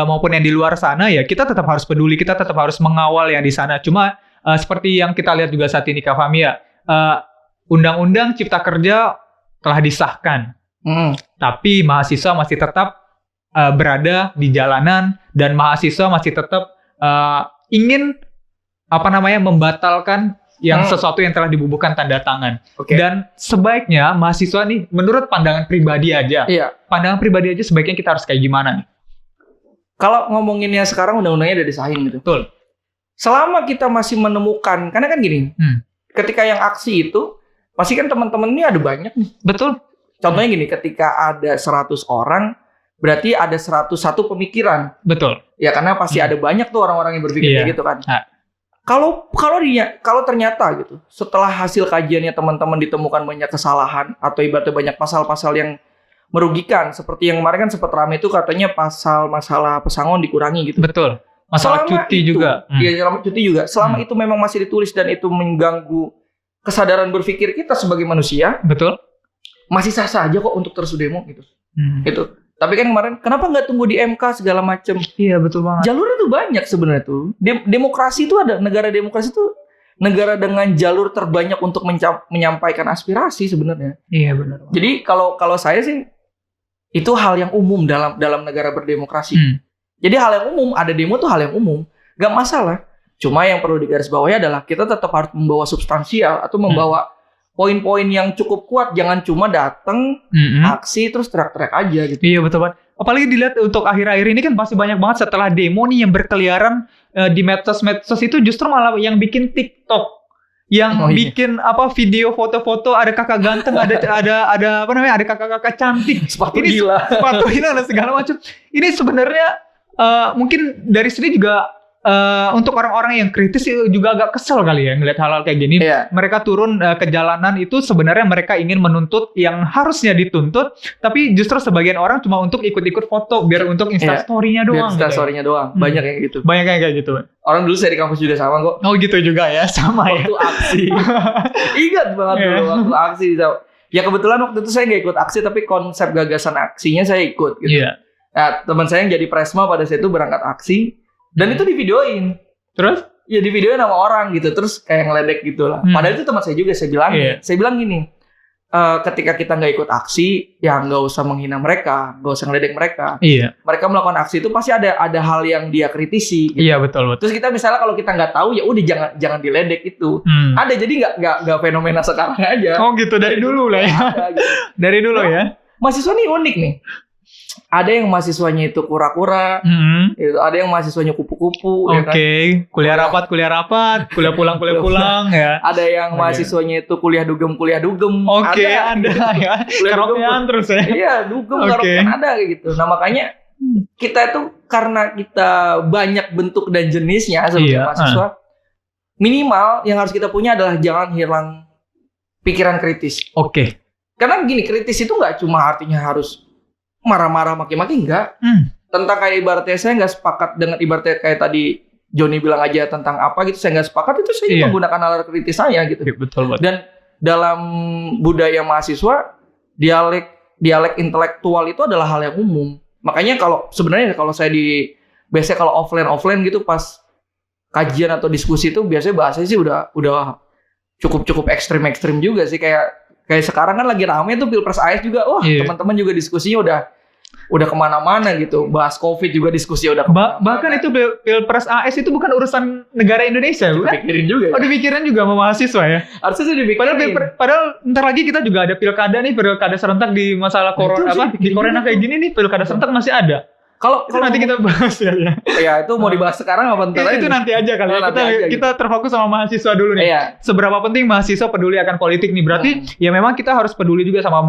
maupun yang di luar sana ya kita tetap harus peduli, kita tetap harus mengawal yang di sana. Cuma seperti yang kita lihat juga saat ini Kak Fahmi ya, Undang-Undang Cipta Kerja telah disahkan, tapi mahasiswa masih tetap berada di jalanan dan mahasiswa masih tetap ingin membatalkan yang sesuatu yang telah dibubuhkan tanda tangan. Dan sebaiknya mahasiswa nih menurut pandangan pribadi aja, pandangan pribadi aja sebaiknya kita harus kayak gimana nih? Kalau ngomonginnya sekarang undang-undangnya udah disahin gitu. Betul. Selama kita masih menemukan, karena kan gini, ketika yang aksi itu pasti kan teman-teman ini ada banyak nih. Betul. Contohnya gini, ketika ada 100 orang, berarti ada 101 pemikiran. Betul. Ya karena pasti ada banyak tuh orang-orang yang berpikir kayak gitu kan. Kalau ternyata gitu, setelah hasil kajiannya teman-teman ditemukan banyak kesalahan atau ibaratnya banyak pasal-pasal yang merugikan, seperti yang kemarin kan sempat rame itu katanya pasal masalah pesangon dikurangi gitu. Betul. Masalah cuti juga. Iya, cuti juga. Selama itu memang masih ditulis dan itu mengganggu kesadaran berpikir kita sebagai manusia, betul, masih sah-sah aja kok untuk terus demo gitu. Gitu. Tapi kan kemarin kenapa nggak tunggu di MK segala macam? Iya betul banget. Jalurnya tuh banyak sebenarnya tuh. Demokrasi itu ada negara demokrasi tuh negara dengan jalur terbanyak untuk menyampaikan aspirasi sebenarnya. Iya benar. Jadi kalau saya sih itu hal yang umum dalam negara berdemokrasi. Jadi hal yang umum, ada demo tuh hal yang umum, nggak masalah. Cuma yang perlu digarisbawahi adalah kita tetap harus membawa substansial atau membawa poin-poin yang cukup kuat. Jangan cuma datang aksi terus teriak-teriak aja gitu. Iya betul banget. Apalagi dilihat untuk akhir-akhir ini kan pasti banyak banget setelah demo nih yang berkeliaran di medsos itu justru malah yang bikin TikTok, yang bikin video foto-foto ada kakak ganteng, ada ada kakak-kakak cantik, sepatu ini gila, sepatu ini ada segala macam. Ini sebenarnya mungkin dari sini juga untuk orang-orang yang kritis juga agak kesel kali ya ngelihat hal-hal kayak gini. Mereka turun ke jalanan itu sebenarnya mereka ingin menuntut yang harusnya dituntut, tapi justru sebagian orang cuma untuk ikut-ikut foto biar untuk instastory-nya doang. Instastory-nya doang. Banyak yang gitu. Banyak yang kayak gitu. Orang dulu saya di kampus juga sama kok. Oh gitu juga ya, sama waktu aksi. Ingat banget dulu waktu aksi. Ya kebetulan waktu itu saya nggak ikut aksi, tapi konsep gagasan aksinya saya ikut gitu. Nah, teman saya yang jadi presma pada saat itu berangkat aksi. Dan itu divideoin. Terus? Ya di videoin sama orang gitu, terus kayak ngeledek gitu lah. Padahal itu teman saya juga, saya bilang gini, ketika kita nggak ikut aksi, ya nggak usah menghina mereka, nggak usah ngeledek mereka. Iya. Mereka melakukan aksi itu pasti ada hal yang dia kritisi. Gitu. Iya betul. Terus kita misalnya kalau kita nggak tahu, ya udah jangan diledek itu. Ada, jadi nggak fenomena sekarang aja. Oh gitu, dari dulu lah ya. Ada, gitu. Dari dulu ya. Mahasiswa nih unik nih. Ada yang mahasiswanya itu kura-kura, gitu. Ada yang mahasiswanya kupu-kupu. Oke, ya kan? kuliah rapat, kuliah pulang ya. Ada yang mahasiswanya itu kuliah dugem. Oke, ada ya. Kerokean terus ya. Iya, dugem kerokean ada kayak gitu. Nah makanya kita itu karena kita banyak bentuk dan jenisnya sebagai mahasiswa, minimal yang harus kita punya adalah jangan hilang pikiran kritis. Oke. Karena gini, kritis itu nggak cuma artinya harus marah-marah maki-maki, enggak. Tentang kayak ibaratnya saya nggak sepakat dengan ibaratnya kayak tadi Joni bilang aja tentang apa gitu, saya nggak sepakat, itu saya menggunakan nalar kritis saya gitu. Betul. Dan dalam budaya mahasiswa, dialek intelektual itu adalah hal yang umum. Makanya kalau saya biasanya kalau offline gitu pas kajian atau diskusi itu biasanya bahasanya sih udah cukup ekstrim juga sih, kayak sekarang kan lagi rame tuh Pilpres AS juga. Teman-teman juga diskusinya udah kemana-mana gitu. Bahas COVID juga diskusinya udah kemana-mana. Bahkan itu Pilpres AS itu bukan urusan negara Indonesia, bukan? Dipikirin juga ya? Dipikirin juga sama mahasiswa ya? Harusnya sih dipikirin. Padahal ntar lagi kita juga ada pilkada serentak di masalah di corona kayak gini nih, pilkada serentak masih ada. Kalau nanti kita bahas ya. Ya itu mau dibahas sekarang apa ntar itu nanti aja kali ya. Kita terfokus sama mahasiswa dulu nih. Seberapa penting mahasiswa peduli akan politik nih? Berarti ya memang kita harus peduli juga sama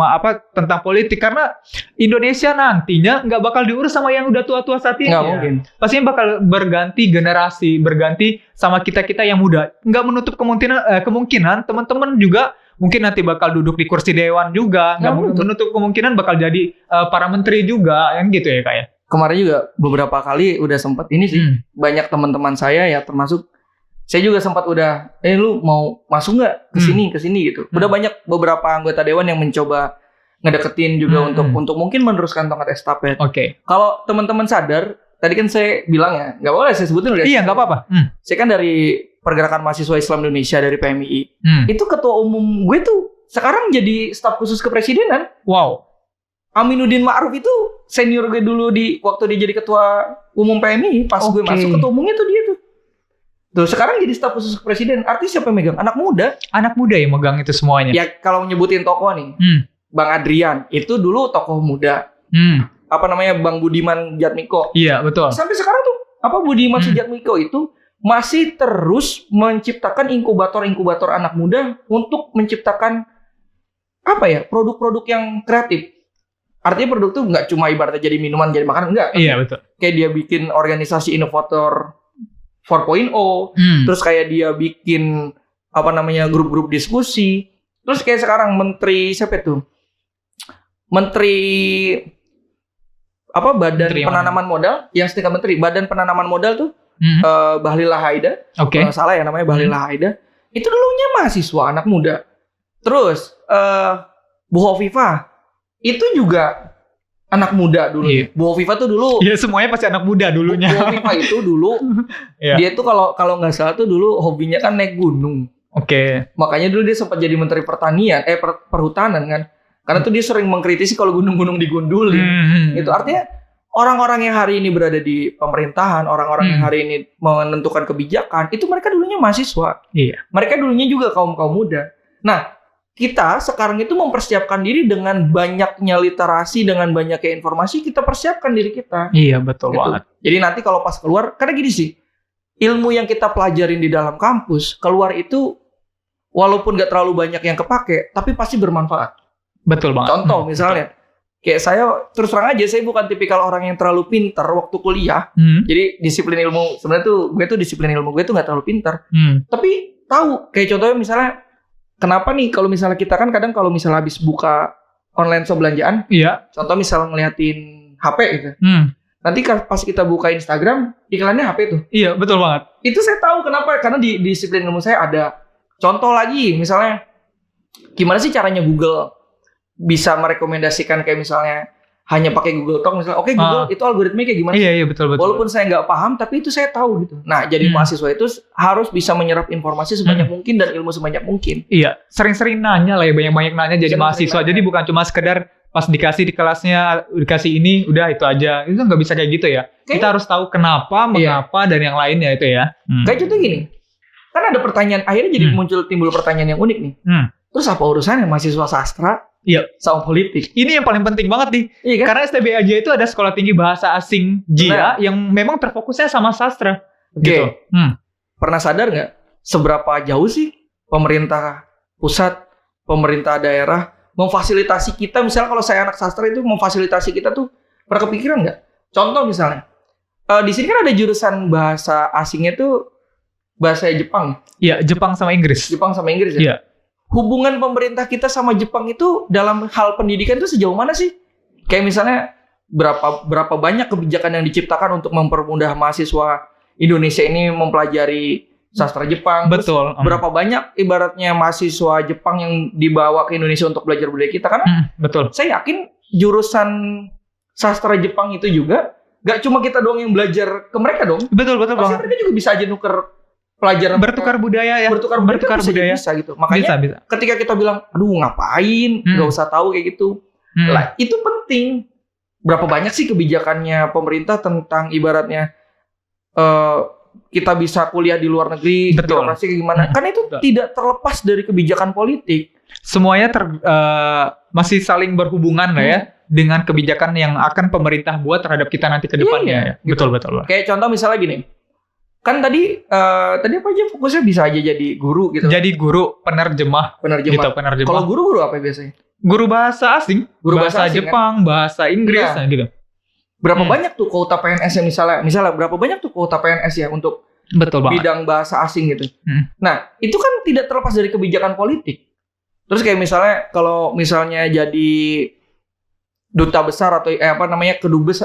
tentang politik, karena Indonesia nantinya nggak bakal diurus sama yang udah tua-tua saat ini. Nggak mungkin. Pastinya bakal berganti generasi, berganti sama kita yang muda. Nggak menutup kemungkinan teman-teman juga mungkin nanti bakal duduk di kursi dewan juga. Nggak menutup kemungkinan bakal jadi para menteri juga, yang gitu ya Kak ya. Kemarin juga beberapa kali udah sempat ini sih, banyak teman-teman saya ya, termasuk saya juga sempat udah, lu mau masuk nggak ke sini gitu. Udah banyak beberapa anggota dewan yang mencoba ngedeketin juga untuk mungkin meneruskan tongkat estafet. Oke. Kalau teman-teman sadar, tadi kan saya bilang ya, nggak boleh saya sebutin udah. Iya, nggak apa-apa. Saya kan dari Pergerakan Mahasiswa Islam Indonesia, dari PMII. Itu ketua umum gue tuh sekarang jadi staf khusus kepresidenan. Wow. Aminuddin Ma'ruf itu senior gue dulu waktu dia jadi ketua umum PMI, pas gue masuk ketua umumnya tuh dia tuh. Tuh sekarang jadi staf khusus presiden. Artinya siapa yang megang? Anak muda. Anak muda yang megang itu semuanya. Ya kalau nyebutin tokoh nih, Bang Adrian itu dulu tokoh muda. Apa namanya, Bang Budiman Sujatmiko. Iya betul. Sampai sekarang tuh Budiman Sujatmiko itu masih terus menciptakan inkubator anak muda untuk menciptakan produk-produk yang kreatif. Artinya produk tuh nggak cuma ibaratnya jadi minuman, jadi makanan, enggak. Iya, betul. Kayak dia bikin organisasi inovator 4.0, terus kayak dia bikin grup-grup diskusi. Terus kayak sekarang menteri siapa itu? Menteri Badan Penanaman Modal, yang setingkat menteri, Badan Penanaman Modal tuh Bahlil Lahadalia. Oke. Kalau salah ya namanya Bahlil Lahadalia. Itu dulunya mahasiswa, anak muda. Terus Bu Hovifah itu juga anak muda dulu. Iya. Bu Hovifah tuh dulu. Iya, semuanya pasti anak muda dulunya. Bu Hovifah itu dulu dia tuh kalau nggak salah tuh dulu hobinya kan naik gunung. Oke. Makanya dulu dia sempat jadi menteri pertanian, perhutanan kan. Karena tuh dia sering mengkritisi kalau gunung-gunung digundulin. Itu artinya orang-orang yang hari ini berada di pemerintahan, orang-orang yang hari ini menentukan kebijakan, itu mereka dulunya mahasiswa. Iya. Mereka dulunya juga kaum muda. Nah, kita sekarang itu mempersiapkan diri dengan banyaknya literasi, dengan banyaknya informasi, kita persiapkan diri kita. Iya, betul gitu. banget. Jadi nanti kalau pas keluar, karena gini sih, ilmu yang kita pelajarin di dalam kampus, keluar itu walaupun gak terlalu banyak yang kepake, tapi pasti bermanfaat. Betul banget. Contoh misalnya, kayak saya, terus terang aja, saya bukan tipikal orang yang terlalu pintar waktu kuliah. Jadi disiplin ilmu, sebenarnya tuh, disiplin ilmu gue tuh gak terlalu pintar. Tapi tahu, kayak contohnya misalnya, kenapa nih kalau misalnya kita kan kadang kalau misalnya habis buka online shop belanjaan, contoh misalnya ngeliatin HP gitu, nanti pas kita buka Instagram iklannya HP tuh. Iya, betul banget. Itu saya tahu kenapa, karena di disiplin ilmu saya ada. Contoh lagi misalnya, gimana sih caranya Google bisa merekomendasikan kayak misalnya hanya pakai Google Talk misalnya. Oke, Google itu algoritmanya kayak gimana? Iya betul. Walaupun saya nggak paham, tapi itu saya tahu gitu. Nah, jadi mahasiswa itu harus bisa menyerap informasi sebanyak mungkin dan ilmu sebanyak mungkin. Iya, sering-sering nanya lah ya, banyak-banyak nanya jadi mahasiswa. Jadi bukan cuma sekedar pas dikasih di kelasnya, dikasih ini, udah itu aja. Itu nggak bisa kayak gitu ya. Kita harus tahu kenapa, mengapa, dan yang lainnya itu ya. Kayak contoh gini, kan ada pertanyaan, akhirnya jadi timbul pertanyaan yang unik nih. Terus apa urusannya mahasiswa sastra sama politik? Ini yang paling penting banget nih. Iya kan? Karena STB aja itu ada Sekolah Tinggi Bahasa Asing JIA yang memang terfokusnya sama sastra. Gitu. Pernah sadar nggak seberapa jauh sih pemerintah pusat, pemerintah daerah memfasilitasi kita? Misalnya kalau saya anak sastra itu memfasilitasi kita tuh, pernah kepikiran nggak? Contoh misalnya, di sini kan ada jurusan bahasa asingnya tuh bahasa Jepang. Iya, Jepang sama Inggris. Jepang sama Inggris ya. Iya. Hubungan pemerintah kita sama Jepang itu dalam hal pendidikan itu sejauh mana sih? Kayak misalnya berapa banyak kebijakan yang diciptakan untuk mempermudah mahasiswa Indonesia ini mempelajari sastra Jepang. Betul. Berapa banyak ibaratnya mahasiswa Jepang yang dibawa ke Indonesia untuk belajar budaya kita? Karena betul. Saya yakin jurusan sastra Jepang itu juga gak cuma kita doang yang belajar ke mereka dong. Betul Pasti mereka juga bisa aja nuker pelajaran, bertukar budaya ya, bertukar budaya bisa gitu. Makanya bisa. Ketika kita bilang aduh ngapain, nggak usah tahu kayak gitu lah, itu penting. Berapa banyak sih kebijakannya pemerintah tentang ibaratnya kita bisa kuliah di luar negeri, birokrasi kayak gimana, kan itu tidak terlepas dari kebijakan politik. Semuanya masih saling berhubungan lah ya dengan kebijakan yang akan pemerintah buat terhadap kita nanti ke depannya. Gitu. Betul. Kayak contoh misalnya gini, kan tadi apa aja fokusnya bisa aja jadi guru gitu. Jadi guru, penerjemah. Gitu, penerjemah. Kalau guru apa biasanya? Guru bahasa asing, bahasa asing, Jepang, kan? Bahasa Inggris gitu. Berapa banyak tuh kuota PNS yang misalnya berapa banyak tuh kuota PNS ya untuk bidang bahasa asing gitu. Nah, itu kan tidak terlepas dari kebijakan politik. Terus kayak misalnya kalau misalnya jadi duta besar atau kedubes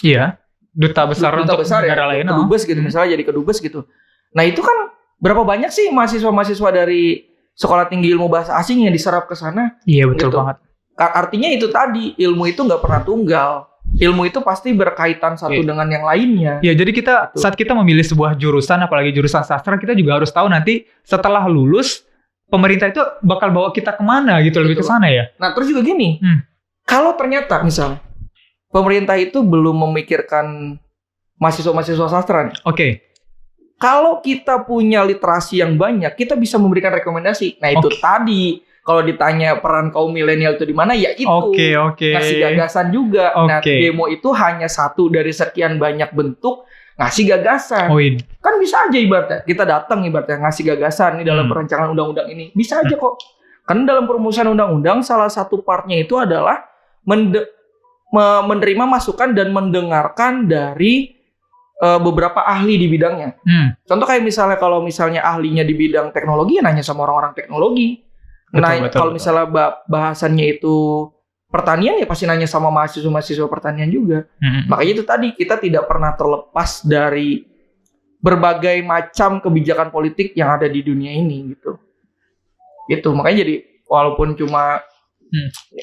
Iya. Duta besar untuk negara lain. Kedubes gitu, misalnya jadi kedubes gitu. Nah itu kan berapa banyak sih mahasiswa-mahasiswa dari Sekolah Tinggi Ilmu Bahasa Asing yang diserap ke sana? Iya betul gitu. Banget. Artinya itu tadi, ilmu itu nggak pernah tunggal. Ilmu itu pasti berkaitan satu dengan yang lainnya. Ya jadi kita saat kita memilih sebuah jurusan, apalagi jurusan sastra, kita juga harus tahu nanti setelah lulus pemerintah itu bakal bawa kita kemana gitu, lebih ke sana ya. Nah terus juga gini, kalau ternyata misalnya pemerintah itu belum memikirkan mahasiswa-mahasiswa sastra. Oke. Kalau kita punya literasi yang banyak, kita bisa memberikan rekomendasi. Nah itu tadi, kalau ditanya peran kaum milenial itu di mana, ya itu. Ngasih gagasan juga. Nah demo itu hanya satu dari sekian banyak bentuk ngasih gagasan. Kan bisa aja ibaratnya kita datang ibaratnya ngasih gagasan nih dalam perancangan undang-undang ini. Bisa aja kok. Karena dalam perumusan undang-undang salah satu partnya itu adalah menerima masukan dan mendengarkan dari beberapa ahli di bidangnya. Contoh kayak misalnya kalau misalnya ahlinya di bidang teknologi, ya nanya sama orang-orang teknologi. Kalau misalnya bahasannya itu pertanian, ya pasti nanya sama mahasiswa-mahasiswa pertanian juga. Makanya itu tadi, kita tidak pernah terlepas dari berbagai macam kebijakan politik yang ada di dunia ini gitu. Gitu, makanya jadi walaupun cuma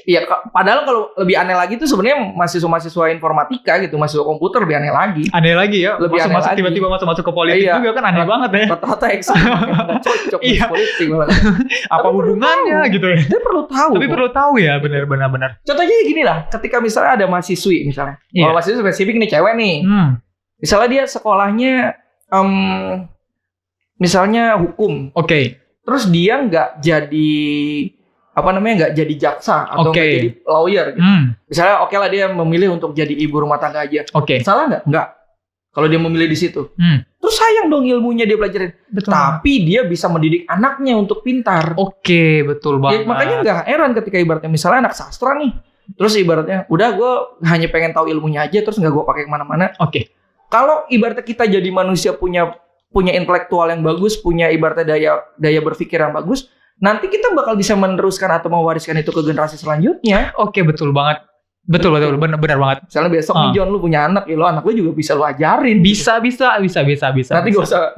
ya padahal kalau lebih aneh lagi tuh sebenarnya mahasiswa-mahasiswa informatika gitu, mahasiswa komputer lebih aneh lagi. Aneh lagi ya. Lebih aneh lagi. Tiba-tiba masuk ke politik juga kan aneh banget ya. Rata-rata nggak cocok di politik malah. Apa hubungannya gitu ya? Dia perlu tahu. Tapi perlu tahu ya, benar. Contohnya gini lah, ketika misalnya ada mahasiswi misalnya. Kalau mahasiswa spesifik nih cewek nih. Misalnya dia sekolahnya misalnya hukum. Terus dia nggak jadi jaksa atau nggak jadi lawyer gitu. Misalnya lah dia memilih untuk jadi ibu rumah tangga aja. Salah nggak? Nggak. Kalau dia memilih di situ. Terus sayang dong ilmunya dia pelajarin. Tapi dia bisa mendidik anaknya untuk pintar. Betul banget. Ya, makanya nggak heran ketika ibaratnya misalnya anak sastra nih. Terus ibaratnya udah gue hanya pengen tahu ilmunya aja, terus nggak gue pakai kemana-mana. Kalau ibaratnya kita jadi manusia punya intelektual yang bagus, punya ibaratnya daya berpikir yang bagus, nanti kita bakal bisa meneruskan atau mewariskan itu ke generasi selanjutnya. Betul banget. Betul benar banget. Misalnya besok nih John, lu punya anak, ya lo anak lu juga bisa lu ajarin. Bisa. Nanti gak usah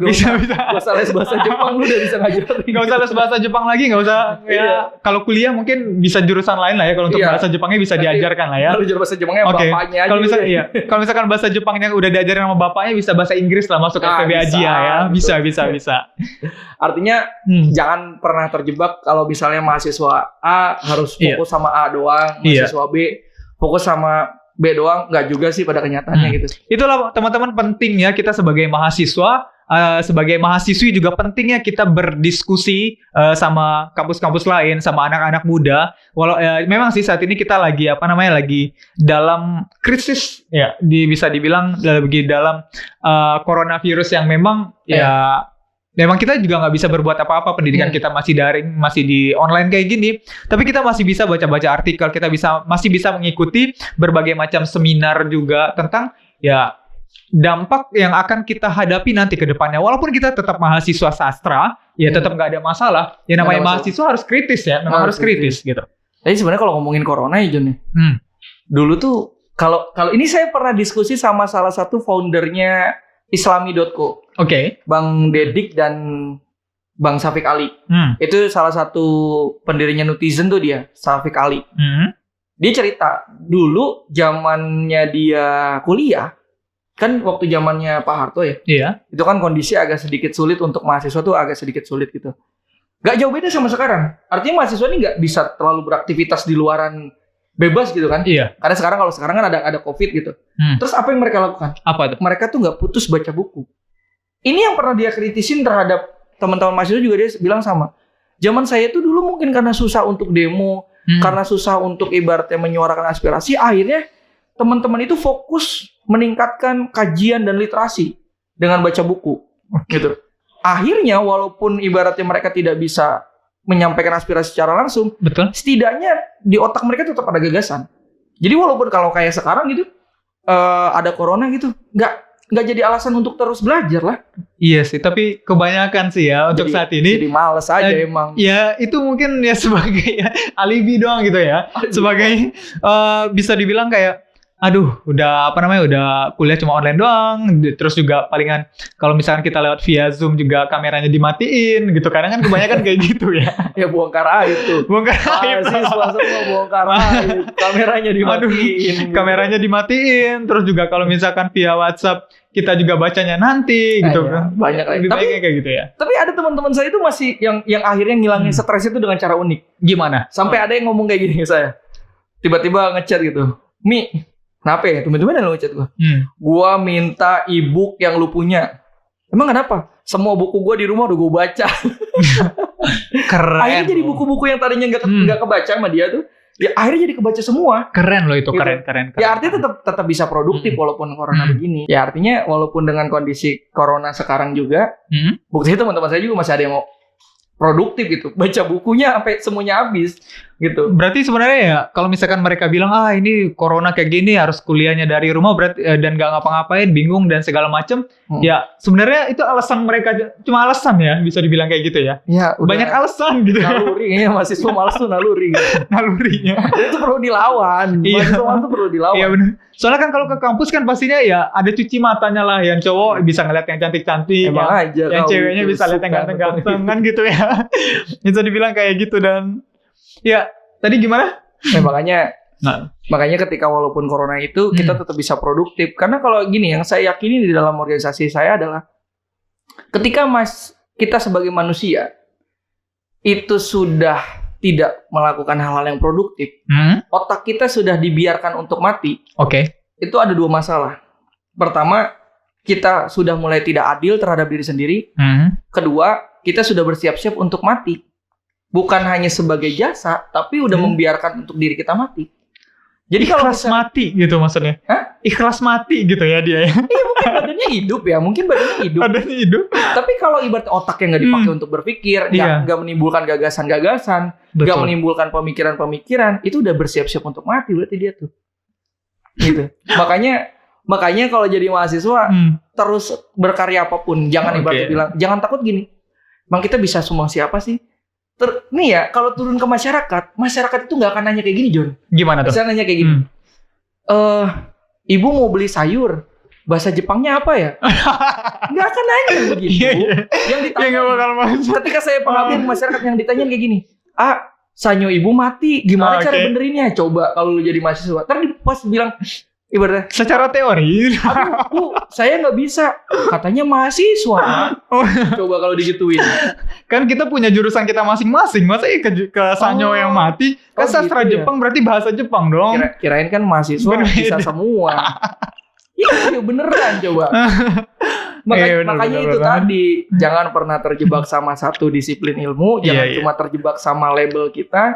les bahasa Jepang, lu udah bisa ngajarin. Gak usah les bahasa Jepang lagi, gak usah. Ya, kalau kuliah mungkin bisa jurusan lain lah ya. Kalau untuk bahasa Jepangnya bisa diajarkan lah ya. Kalau bahasa Jepangnya bapaknya aja. Kalau misalkan bahasa Jepangnya udah diajarin sama bapaknya, bisa bahasa Inggris lah masuk STB Aji ya. Bisa. Artinya jangan pernah terjebak kalau misalnya mahasiswa A harus fokus sama A doang, mahasiswa B fokus sama B doang, nggak juga sih pada kenyataannya gitu. Itulah teman-teman pentingnya kita sebagai mahasiswa, sebagai mahasiswi juga pentingnya kita berdiskusi sama kampus-kampus lain, sama anak-anak muda. Walau memang sih saat ini kita lagi lagi dalam krisis ya, bisa dibilang lagi dalam coronavirus yang memang memang kita juga nggak bisa berbuat apa-apa, pendidikan kita masih daring, masih di online kayak gini. Tapi kita masih bisa baca-baca artikel, kita masih bisa mengikuti berbagai macam seminar juga tentang ya dampak yang akan kita hadapi nanti ke depannya. Walaupun kita tetap mahasiswa sastra, ya tetap nggak ada masalah. Ya namanya mahasiswa harus kritis ya, memang harus kritis gitu. Tapi sebenarnya kalau ngomongin corona ya John, dulu tuh kalau ini saya pernah diskusi sama salah satu foundernya Islami.co. Oke. Bang Dedik dan Bang Syafiq Ali. Itu salah satu pendirinya Netizen tuh dia, Syafiq Ali. Dia cerita, dulu zamannya dia kuliah, kan waktu zamannya Pak Harto ya. Iya. Itu kan kondisi agak sedikit sulit untuk mahasiswa tuh, agak sedikit sulit gitu. Gak jauh beda sama sekarang. Artinya mahasiswa ini gak bisa terlalu beraktivitas di luaran bebas gitu kan. Iya. Karena sekarang kan ada COVID gitu. Terus apa yang mereka lakukan? Apa itu? Mereka tuh nggak putus baca buku. Ini yang pernah dia kritisin terhadap teman-teman mahasiswa juga, dia bilang sama. Zaman saya tuh dulu mungkin karena susah untuk demo, karena susah untuk ibaratnya menyuarakan aspirasi, akhirnya teman-teman itu fokus meningkatkan kajian dan literasi dengan baca buku. Gitu. Akhirnya walaupun ibaratnya mereka tidak bisa menyampaikan aspirasi secara langsung, betul. Setidaknya di otak mereka tetap ada gagasan. Jadi walaupun kalau kayak sekarang gitu ada corona gitu, nggak jadi alasan untuk terus belajar lah. Iya sih, tapi kebanyakan sih ya untuk saat ini. Jadi males aja emang. Ya itu mungkin ya sebagai alibi doang gitu ya. Sebagai bisa dibilang kayak, aduh, udah kuliah cuma online doang, terus juga palingan kalau misalkan kita lewat via Zoom juga kameranya dimatiin gitu, kadang kan kebanyakan kayak gitu ya. Ya bongkar aib tuh. Bongkar aib. Semua bongkar aib, kameranya dimatiin. Kameranya dimatiin, terus juga kalau misalkan via WhatsApp kita juga bacanya nanti gitu kan. Banyak lebih baiknya kayak gitu ya. Tapi ada teman-teman saya itu masih yang akhirnya ngilangin stres itu dengan cara unik. Gimana? Sampai ada yang ngomong kayak gini ke saya. Tiba-tiba ngechat gitu. Mi, kenapa ya? Temen-temen yang lu ngechat gua. Gua minta e-book yang lu punya. Emang kenapa? Semua buku gua di rumah udah gua baca. Keren. Akhirnya jadi buku-buku yang tadinya nggak kebaca sama dia tuh, ya akhirnya jadi kebaca semua. Keren loh itu, gitu. keren. Ya artinya tetap bisa produktif walaupun corona begini. Ya artinya walaupun dengan kondisi corona sekarang juga, buktinya teman-teman saya juga masih ada yang mau produktif gitu, baca bukunya sampai semuanya habis gitu. Berarti sebenarnya ya kalau misalkan mereka bilang ini corona kayak gini harus kuliahnya dari rumah berarti dan nggak ngapa-ngapain, bingung dan segala macem, ya sebenarnya itu alasan mereka, cuma alasan ya, bisa dibilang kayak gitu ya. Ya banyak alasan gitu. Naluri kayaknya mahasiswa malas tuh naluri gitu. Nalurinya. Itu perlu dilawan. Mahasiswa malas tuh perlu dilawan. Iya benar. Soalnya kan kalau ke kampus kan pastinya ya ada cuci matanya lah, yang cowok bisa ngeliat yang cantik-cantik, yang ceweknya bisa lihat yang ganteng-ganteng kan gitu ya. Bisa dibilang kayak gitu. Dan ya tadi gimana? Makanya ketika walaupun corona itu kita tetap bisa produktif. Karena kalau gini, yang saya yakini di dalam organisasi saya adalah ketika kita sebagai manusia itu sudah tidak melakukan hal-hal yang produktif, otak kita sudah dibiarkan untuk mati. Itu ada dua masalah. Pertama, kita sudah mulai tidak adil terhadap diri sendiri. Kedua, kita sudah bersiap-siap untuk mati. Bukan hanya sebagai jasa, tapi udah membiarkan untuk diri kita mati. Jadi ikhlas mati gitu maksudnya. Ikhlas mati gitu ya dia ya. Iya, mungkin badannya hidup ya, Badannya hidup. Tapi kalau ibarat otaknya nggak dipakai untuk berpikir, nggak menimbulkan gagasan-gagasan, nggak menimbulkan pemikiran-pemikiran, itu udah bersiap-siap untuk mati berarti dia tuh. Gitu. Makanya kalau jadi mahasiswa terus berkarya apapun, jangan ibaratnya bilang, jangan takut gini. Bang, kita bisa sumbang siapa sih? Nih ya, kalau turun ke masyarakat itu nggak akan nanya kayak gini, John. Gimana tuh? Bisa nanya kayak gini. Ibu mau beli sayur, bahasa Jepangnya apa ya? Nggak akan nanya begitu. Yang ditanya, nggak bakal masuk. ketika saya pengabdian masyarakat yang ditanya kayak gini, sanyo ibu mati, gimana cara benerinnya? Coba kalau lu jadi mahasiswa, ntar pas bilang, ibaratnya secara teori, aduh Bu, saya nggak bisa, katanya mahasiswa. Coba kalau digituin. Kan kita punya jurusan kita masing-masing, masa ke sanyo yang mati? Kan sastra gitu Jepang berarti bahasa Jepang dong. Kirain kan mahasiswa bisa semua. Iya beneran coba. Makanya itu tadi, jangan pernah terjebak sama satu disiplin ilmu, jangan cuma terjebak sama label kita.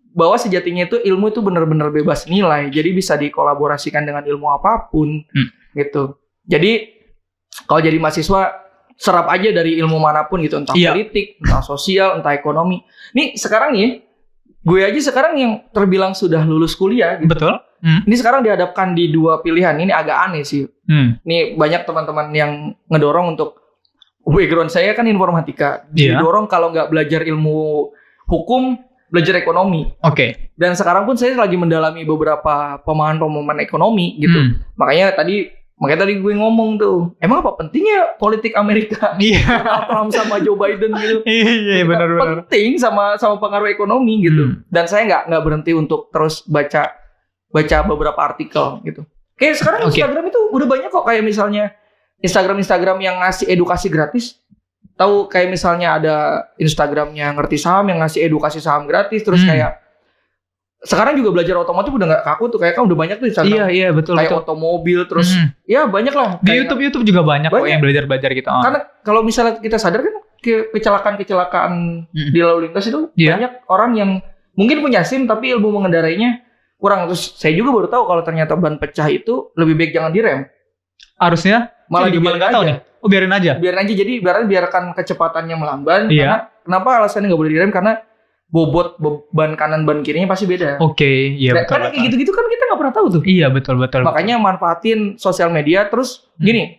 Bahwa sejatinya itu ilmu itu benar-benar bebas nilai, jadi bisa dikolaborasikan dengan ilmu apapun, gitu. Jadi kalau jadi mahasiswa serap aja dari ilmu manapun gitu, entah politik, entah sosial, entah ekonomi. Nih sekarang nih, gue aja sekarang yang terbilang sudah lulus kuliah, gitu. Betul. Ini sekarang dihadapkan di dua pilihan. Ini agak aneh sih. Nih banyak teman-teman yang ngedorong untuk, background saya kan informatika, didorong kalau nggak belajar ilmu hukum, belajar ekonomi. Oke. Dan sekarang pun saya lagi mendalami beberapa pemahaman ekonomi gitu. Makanya tadi gue ngomong tuh, emang apa pentingnya politik Amerika? Trump sama Joe Biden gitu. Iya benar-benar. Penting sama pengaruh ekonomi gitu. Dan saya nggak berhenti untuk terus baca beberapa artikel gitu. Kayak sekarang Instagram itu udah banyak kok, kayak misalnya Instagram yang ngasih edukasi gratis. Tahu kayak misalnya ada Instagramnya ngerti saham yang ngasih edukasi saham gratis, terus kayak sekarang juga belajar otomotif udah nggak kaku tuh, kayak kan udah banyak tuh Instagram. Iya betul. Kayak otomobil terus ya banyak lah. Di YouTube juga banyak kok yang belajar gitu. Karena kalau misalnya kita sadar kan kecelakaan di lalu lintas itu banyak orang yang mungkin punya SIM tapi ilmu mengendarainya kurang. Terus saya juga baru tahu kalau ternyata ban pecah itu lebih baik jangan direm. Harusnya malah nggak tahu nih. Oh biarin aja. Jadi biarkan kecepatannya melamban. Karena kenapa alasannya nggak boleh direm? Karena bobot ban kanan ban kirinya pasti beda. Oke, iya betul. Kan kayak gitu-gitu kan kita nggak pernah tahu tuh. Iya betul. Makanya manfaatin sosial media. Terus gini,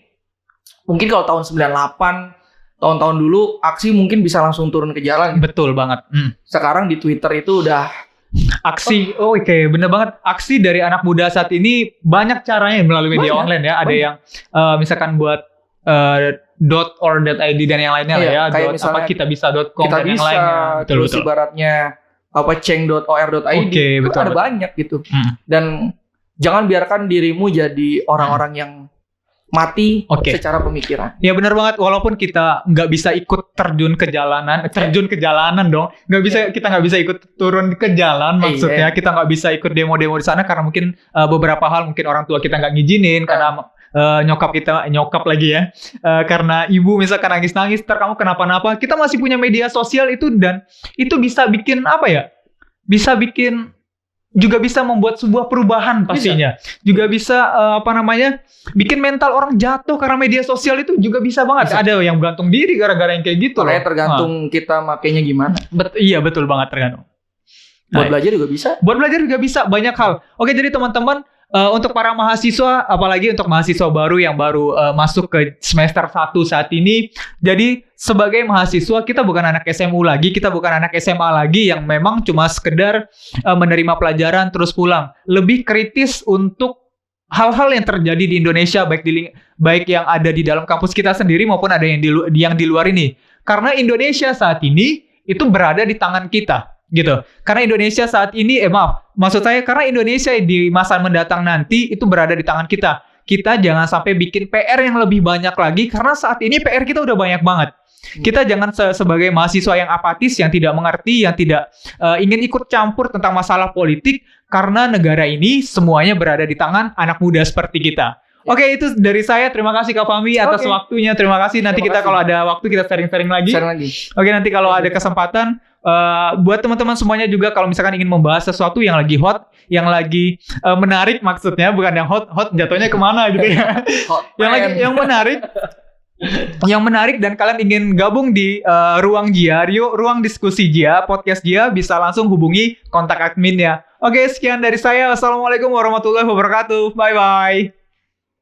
mungkin kalau tahun 98, tahun-tahun dulu aksi mungkin bisa langsung turun ke jalan. Betul banget. Sekarang di Twitter itu udah aksi. Bener banget. Aksi dari anak muda saat ini banyak caranya melalui media online ya. Ada yang misalkan buat .or.id dan yang lainnya lah ya. Kayak misalnya kitabisa.com dan yang lainnya. Terus ibaratnya ceng.or.id itu ada banyak gitu. Dan jangan biarkan dirimu jadi orang-orang yang mati secara pemikiran. Ya benar banget. Walaupun kita nggak bisa ikut terjun ke jalanan dong. Kita nggak bisa ikut turun ke jalan. Maksudnya kita nggak bisa ikut demo-demo di sana karena mungkin beberapa hal mungkin orang tua kita nggak ngizinin karena nyokap lagi ya. Karena ibu misalkan nangis-nangis, ntar kamu kenapa-napa. Kita masih punya media sosial itu dan itu bisa bikin apa ya? Juga bisa membuat sebuah perubahan pastinya. Juga bisa bikin mental orang jatuh karena media sosial itu juga bisa banget. Ada yang gantung diri gara-gara yang kayak gitu. Makanya tergantung kita makainya gimana. Iya betul banget tergantung. Buat belajar juga bisa. Buat belajar juga bisa, banyak hal. Oke, jadi teman-teman, untuk para mahasiswa, apalagi untuk mahasiswa baru yang baru masuk ke semester 1 saat ini. Jadi sebagai mahasiswa kita bukan anak SMU lagi, kita bukan anak SMA lagi yang memang cuma sekedar menerima pelajaran terus pulang. Lebih kritis untuk hal-hal yang terjadi di Indonesia, baik yang ada di dalam kampus kita sendiri maupun ada yang di luar ini. Karena Indonesia saat ini itu berada di tangan kita. Gitu. Karena Indonesia saat ini, maksud saya karena Indonesia di masa mendatang nanti itu berada di tangan kita. Kita jangan sampai bikin PR yang lebih banyak lagi karena saat ini PR kita udah banyak banget. Kita jangan sebagai mahasiswa yang apatis, yang tidak mengerti, yang tidak ingin ikut campur tentang masalah politik karena negara ini semuanya berada di tangan anak muda seperti kita. Oke, itu dari saya. Terima kasih Kak Fahmi atas waktunya. Terima kasih. Nanti kita kalau ada waktu kita sharing-sharing lagi. Oke, nanti kalau ada kesempatan buat teman-teman semuanya juga kalau misalkan ingin membahas sesuatu yang lagi hot, yang lagi menarik maksudnya, bukan yang hot jatuhnya kemana gitu ya. yang menarik dan kalian ingin gabung di Ruang Jia, Ruang Diskusi Jia, podcast Jia, bisa langsung hubungi kontak adminnya. Oke, sekian dari saya. Wassalamualaikum warahmatullahi wabarakatuh. Bye-bye.